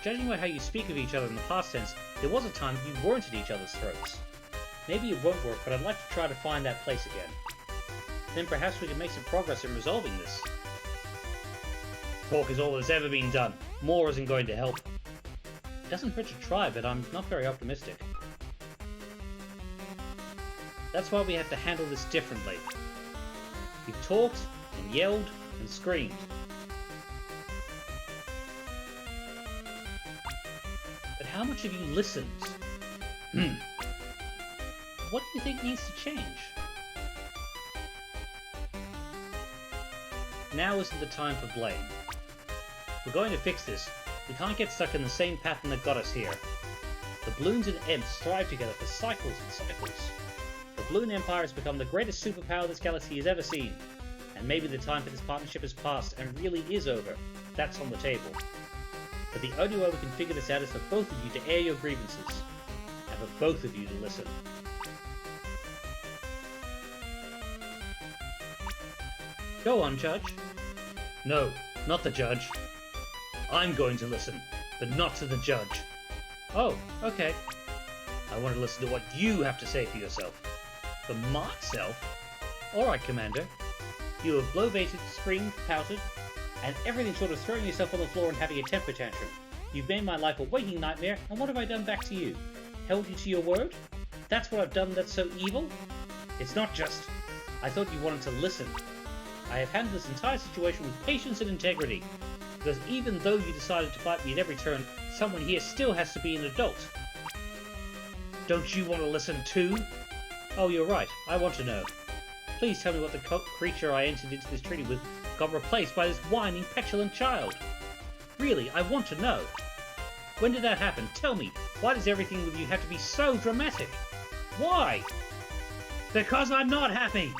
Judging by how you speak of each other in the past tense, there was a time you weren't at each other's throats. Maybe it won't work, but I'd like to try to find that place again. Then perhaps we can make some progress in resolving this. Talk is all that's ever been done. More isn't going to help. It doesn't hurt to try, but I'm not very optimistic. That's why we have to handle this differently. We've talked, and yelled, and screamed. But how much have you listened? What do you think needs to change? Now isn't the time for blame. We're going to fix this. We can't get stuck in the same pattern that got us here. The Bloons and Imps strive together for cycles and cycles. The Bloon Empire has become the greatest superpower this galaxy has ever seen. And maybe the time for this partnership has passed and really is over. That's on the table. But the only way we can figure this out is for both of you to air your grievances. And for both of you to listen. Go on, Judge. No, not the Judge. I'm going to listen, but not to the Judge. Oh, okay. I want to listen to what you have to say for yourself. For myself? Alright, Commander. You have blow-baited, screamed, pouted, and everything short of throwing yourself on the floor and having a temper tantrum. You've made my life a waking nightmare, and what have I done back to you? Held you to your word? That's what I've done that's so evil? It's not just. I thought you wanted to listen. I have handled this entire situation with patience and integrity. Because even though you decided to fight me at every turn, someone here still has to be an adult. Don't you want to listen too? Oh, you're right. I want to know. Please tell me what the creature I entered into this treaty with got replaced by this whining, petulant child. Really, I want to know. When did that happen? Tell me. Why does everything with you have to be so dramatic? Why? Because I'm not happy!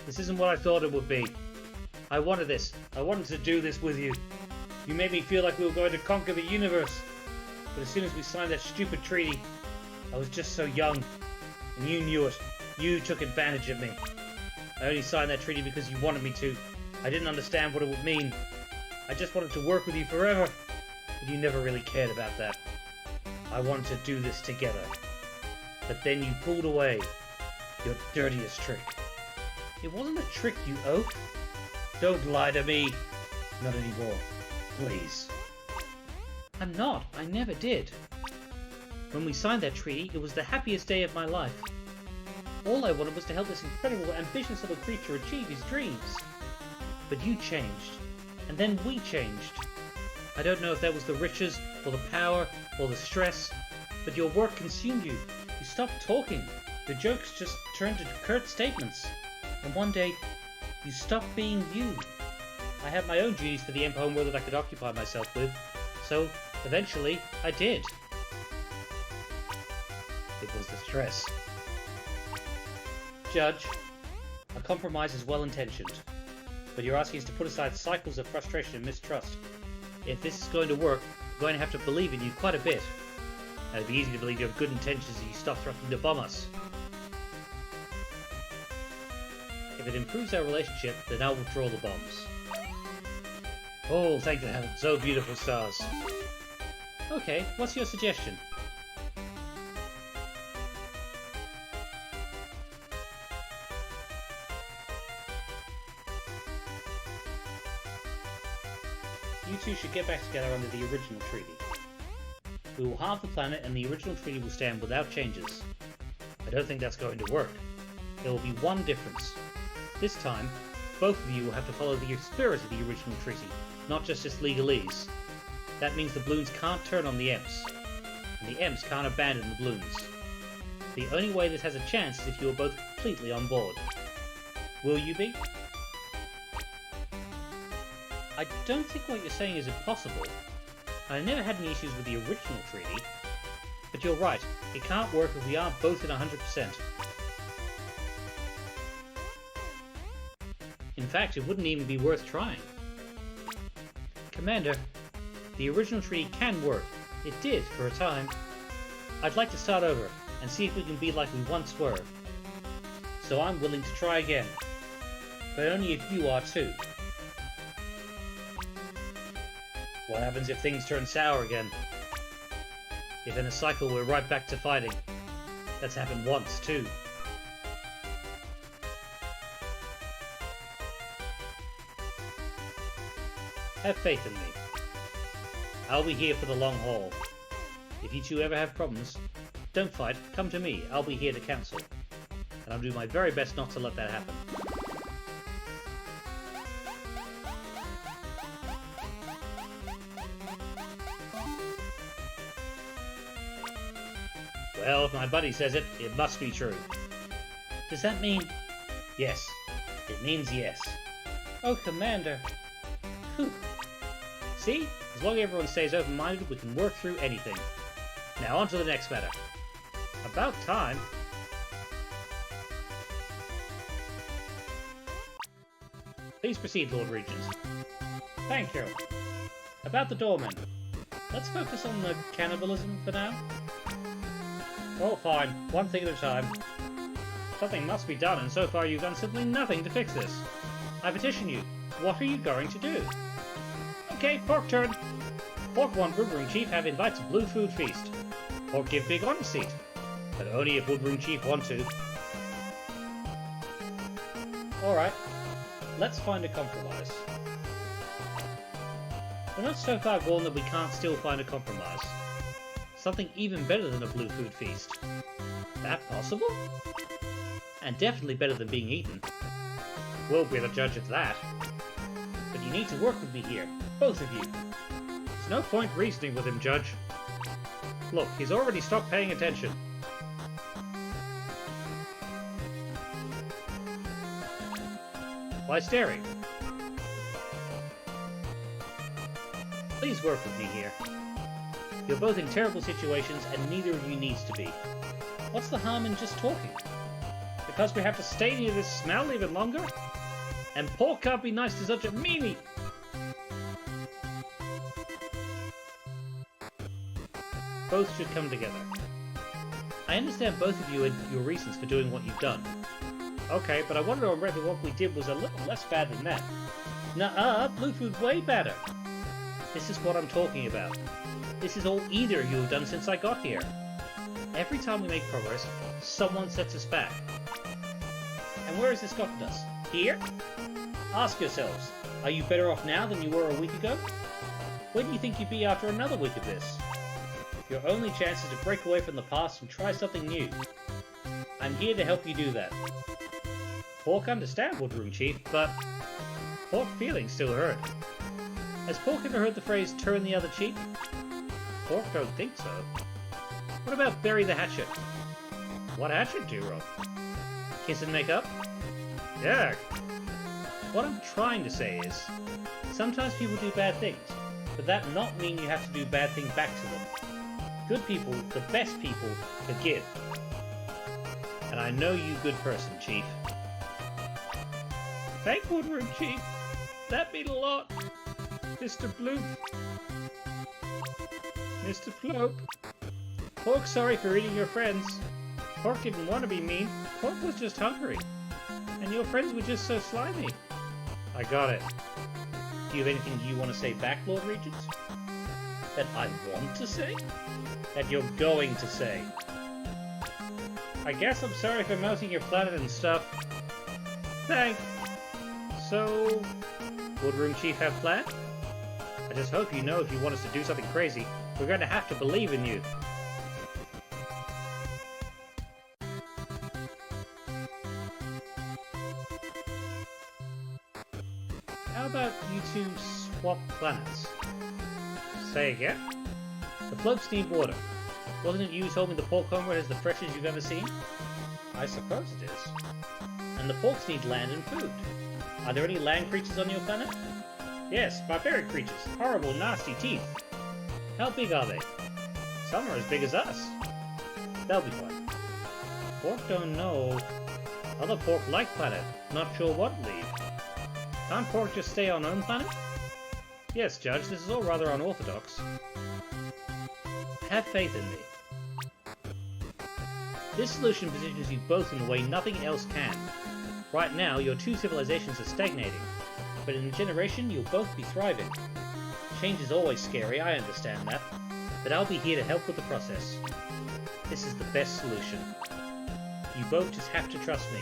This isn't what I thought it would be. I wanted this. I wanted to do this with you. You made me feel like we were going to conquer the universe. But as soon as we signed that stupid treaty, I was just so young. And you knew it. You took advantage of me. I only signed that treaty because you wanted me to. I didn't understand what it would mean. I just wanted to work with you forever. But you never really cared about that. I wanted to do this together. But then you pulled away. Your dirtiest trick. It wasn't a trick, you oaf. Don't lie to me. Not anymore. Please. I'm not. I never did. When we signed that treaty, it was the happiest day of my life. All I wanted was to help this incredible, ambitious little creature achieve his dreams. But you changed. And then we changed. I don't know if that was the riches, or the power, or the stress, but your work consumed you. You stopped talking. Your jokes just turned into curt statements. And one day, you stopped being you. I had my own duties for the Empire World that I could occupy myself with, so eventually I did. It was the stress. Judge, a compromise is well-intentioned, but you're asking us to put aside cycles of frustration and mistrust. If this is going to work, we're going to have to believe in you quite a bit. And it'd be easy to believe you have good intentions if you stop threatening to bomb us. If it improves our relationship, then I'll withdraw the bombs. Oh, thank the heavens, so beautiful stars. Okay, what's your suggestion? You two should get back together under the original treaty. We will halve the planet and the original treaty will stand without changes. I don't think that's going to work. There will be one difference. This time, both of you will have to follow the spirit of the original treaty, not just its legalese. That means the balloons can't turn on the Imps, and the Imps can't abandon the balloons. The only way this has a chance is if you are both completely on board. Will you be? I don't think what you're saying is impossible. I never had any issues with the original treaty. But you're right, it can't work if we aren't both in 100%. In fact, it wouldn't even be worth trying. Commander, the original treaty can work. It did, for a time. I'd like to start over, and see if we can be like we once were. So I'm willing to try again. But only if you are too. What happens if things turn sour again? If in a cycle we're right back to fighting? That's happened once too. Have faith in me. I'll be here for the long haul. If you two ever have problems, don't fight, come to me. I'll be here to counsel. And I'll do my very best not to let that happen. Well, if my buddy says it, it must be true. Does that mean... Yes. It means yes. Oh, Commander. Whew. See? As long as everyone stays open-minded, we can work through anything. Now on to the next matter. About time. Please proceed, Lord Regent. Thank you. About the doormen. Let's focus on the cannibalism for now. Oh, fine. One thing at a time. Something must be done, and so far you've done simply nothing to fix this. I petition you. What are you going to do? Okay, Pork turn. Pork 1 Woodroom Chief have invites a blue food feast. Pork give Big on a seat. But only if Woodroom Chief want to. Alright. Let's find a compromise. We're not so far gone that we can't still find a compromise. Something even better than a blue food feast. That possible? And definitely better than being eaten. We'll be the judge of that. But you need to work with me here, both of you. There's no point reasoning with him, Judge. Look, he's already stopped paying attention. Why staring? Please work with me here. You're both in terrible situations, and neither of you needs to be. What's the harm in just talking? Because we have to stay near this smell even longer? And Pork can't be nice to such a meanie! Both should come together. I understand both of you and your reasons for doing what you've done. Okay, but I wanted to remember what we did was a little less bad than that. Nuh-uh, blue food's way better. This is what I'm talking about. This is all either of you have done since I got here. Every time we make progress, someone sets us back. And where has this gotten us? Here? Ask yourselves, are you better off now than you were a week ago? Where do you think you'd be after another week of this? Your only chance is to break away from the past and try something new. I'm here to help you do that. Pork understand, Woodroom Chief, but Pork feelings still hurt. Has Pork ever heard the phrase, turn the other cheek? Pork don't think so. What about bury the hatchet? What hatchet, Jiro? Kiss and make up? Yeah. What I'm trying to say is, sometimes people do bad things, but that not mean you have to do bad things back to them. Good people, the best people, forgive. And I know you good person, Chief. Thank Woodroom, Chief. That mean a lot. Mr. Bloop. Mr. Flope. Pork sorry for eating your friends. Pork didn't want to be mean. Pork was just hungry. And your friends were just so slimy. I got it. Do you have anything you want to say back, Lord Regent? That I want to say? That you're going to say? I guess I'm sorry for melting your planet and stuff. Thanks. So, Woodroom Chief have plan? I just hope you know if you want us to do something crazy, we're going to have to believe in you. How about you two swap planets? Say again? The floats need water. Wasn't it you who told me the pork homeworld is the freshest you've ever seen? I suppose it is. And the porks need land and food. Are there any land creatures on your planet? Yes, barbaric creatures. Horrible, nasty teeth. How big are they? Some are as big as us. They'll be fine. Pork don't know. Other pork-like planet. Not sure what leave. Can't pork just stay on own planet? Yes, Judge, this is all rather unorthodox. Have faith in me. This solution positions you both in a way nothing else can. Right now, your two civilizations are stagnating, but in a generation, you'll both be thriving. Change is always scary, I understand that, but I'll be here to help with the process. This is the best solution. You both just have to trust me.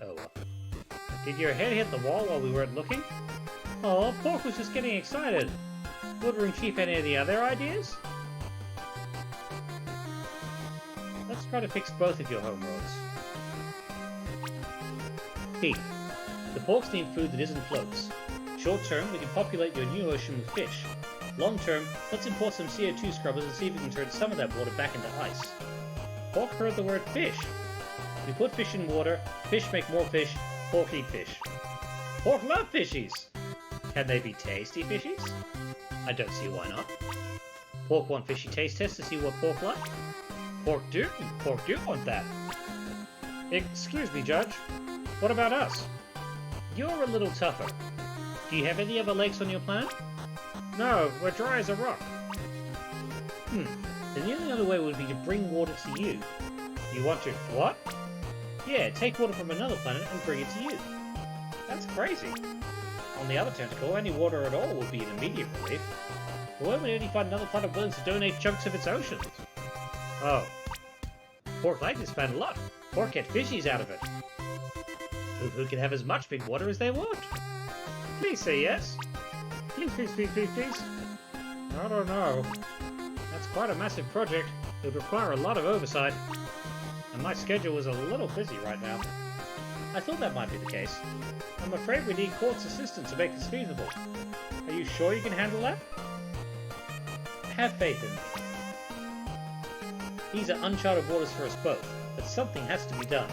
Oh well. Did your head hit the wall while we weren't looking? Oh, Pork was just getting excited. Woodroom Chief, any of the other ideas? Let's try to fix both of your homeworlds. Pete, the porks need food that isn't floats. Short term, we can populate your new ocean with fish. Long term, let's import some CO2 scrubbers and see if we can turn some of that water back into ice. Pork heard the word fish. We put fish in water, fish make more fish, pork eat fish. Pork love fishies! Can they be tasty fishies? I don't see why not. Pork want fishy taste tests to see what pork like? Pork do want that. Excuse me, Judge. What about us? You're a little tougher. Do you have any other lakes on your planet? No, we're dry as a rock. Then the only other way would be to bring water to you. You want to what? Yeah, take water from another planet and bring it to you. That's crazy. On the other tentacle, any water at all would be an immediate relief. But where would any find another planet willing to donate chunks of its oceans? Oh. Pork like this planet a lot. Pork get fishies out of it. Who can have as much big water as they want? Please say yes. Please. I don't know. That's quite a massive project. It would require a lot of oversight. And my schedule is a little busy right now. I thought that might be the case. I'm afraid we need court's assistance to make this feasible. Are you sure you can handle that? Have faith in me. These are uncharted waters for us both, but something has to be done.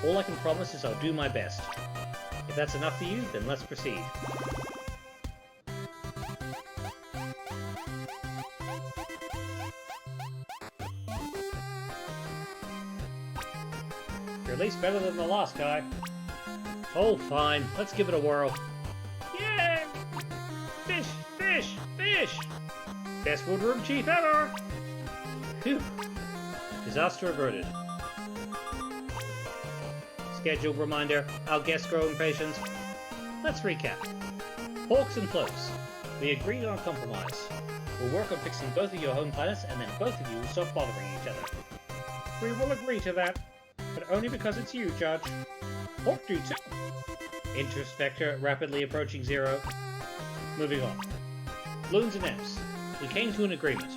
All I can promise is I'll do my best. If that's enough for you, then let's proceed. You're at least better than the last guy. Oh, fine. Let's give it a whirl. Yay! Fish! Best Woodroom Chief ever! Phew. Disaster averted. Scheduled reminder, our guests grow impatient. Let's recap. Porks and floats. We agreed on a compromise. We'll work on fixing both of your home planets, and then both of you will stop bothering each other. We will agree to that, but only because it's you, Judge. Pork do too. Interest vector rapidly approaching zero. Moving on. Bloons and Imps. We came to an agreement.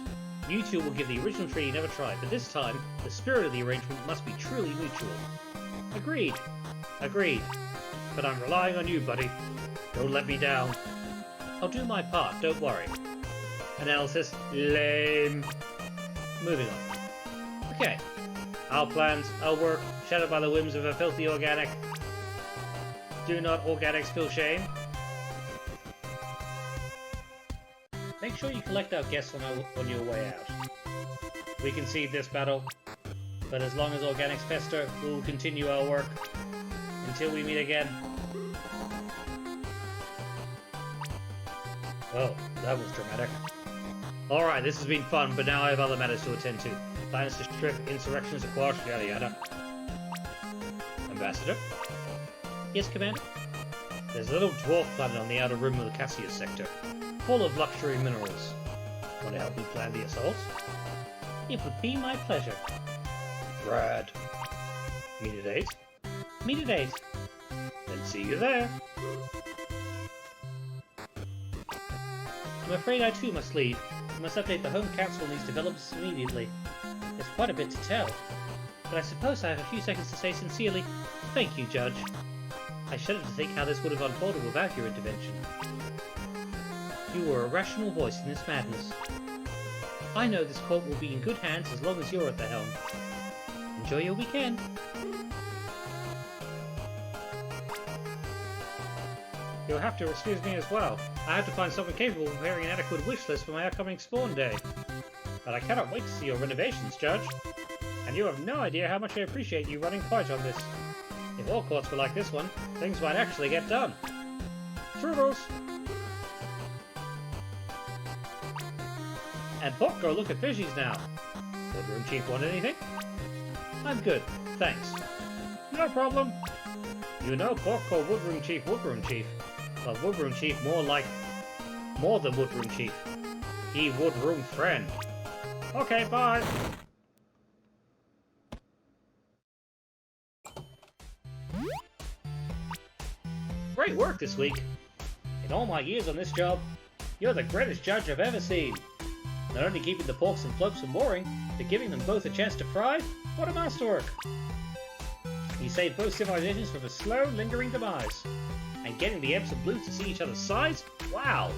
You two will give the original treaty never tried, but this time, the spirit of the arrangement must be truly mutual. Agreed. But I'm relying on you, buddy. Don't let me down. I'll do my part, don't worry. Analysis. Lame. Moving on. Okay. Our plans, our work, shadowed by the whims of a filthy organic. Do not organics feel shame? Make sure you collect our guests on your way out. We concede this battle, but as long as organics fester, we will continue our work. Until we meet again. Oh, that was dramatic. Alright, this has been fun, but now I have other matters to attend to. Plans to strip, insurrections to quash, yada yada. Ambassador? Yes, Commander? There's a little dwarf planet on the outer rim of the Cassius sector, full of luxury minerals. Want to help me plan the assault? It would be my pleasure. Rad. Meet at 8? Meet at 8. Then see you there. I'm afraid I too must leave. I must update the Home Council on these developments immediately. There's quite a bit to tell. But I suppose I have a few seconds to say sincerely, thank you, Judge. I shudder to think how this would have unfolded without your intervention. You were a rational voice in this madness. I know this court will be in good hands as long as you're at the helm. Enjoy your weekend. You'll have to excuse me as well. I have to find someone capable of preparing an adequate wish list for my upcoming spawn day. But I cannot wait to see your renovations, Judge. And you have no idea how much I appreciate you running point on this. If all courts were like this one, things might actually get done. Toodles! And Book, go look at fishies now. Woodroom Chief want anything? I'm good, thanks. No problem. You know Book or Woodroom Chief, but Woodroom Chief more than Woodroom Chief. He Woodroom friend. Okay, bye. Great work this week. In all my years on this job, you're the greatest judge I've ever seen. Not only keeping the porks and floats from mooring, but giving them both a chance to fry? What a masterwork! You saved both civilizations from a slow, lingering demise. And getting the Epps and Blues to see each other's sides? Wow!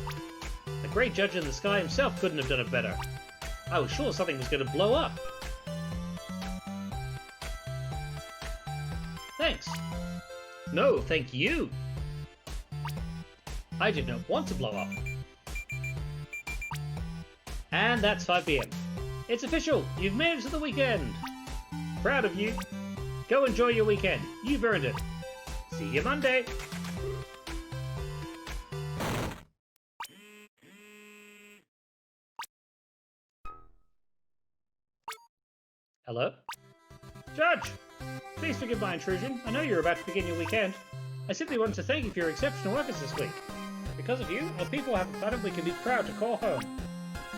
The great judge in the sky himself couldn't have done it better. I was sure something was going to blow up. Thanks. No, thank you. I did not want to blow up. And that's 5 PM. It's official! You've made it to the weekend! Proud of you. Go enjoy your weekend. You've earned it. See you Monday! Hello? Judge! Please forgive my intrusion. I know you're about to begin your weekend. I simply wanted to thank you for your exceptional efforts this week. Because of you, our people have a planet we can be proud to call home.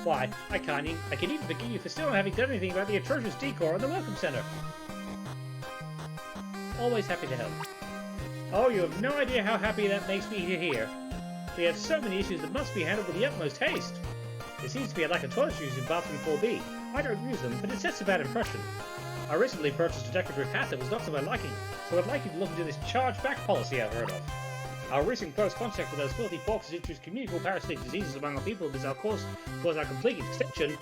Why, I can even forgive you for still not having done anything about the atrocious decor in the Welcome Center. Always happy to help. Oh, you have no idea how happy that makes me to hear. We have so many issues that must be handled with the utmost haste. There seems to be a lack of toiletries in bathroom 4B. I don't use them, but it sets a bad impression. I recently purchased a decorative hat that was not to my liking, so I'd like you to look into this charge-back policy I've heard of. Our recent close contact with those filthy porks has introduced communicable parasitic diseases among our people that will cause our complete extinction.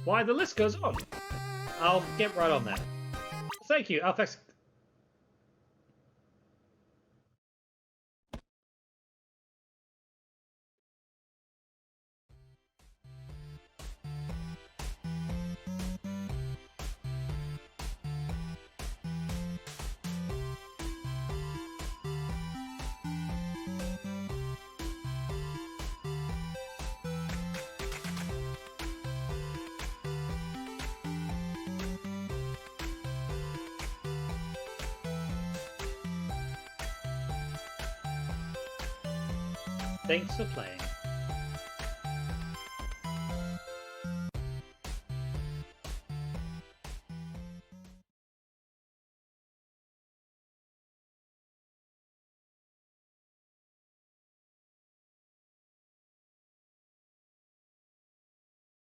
Why, the list goes on. I'll get right on that. Thank you, Alphex. Thanks for playing.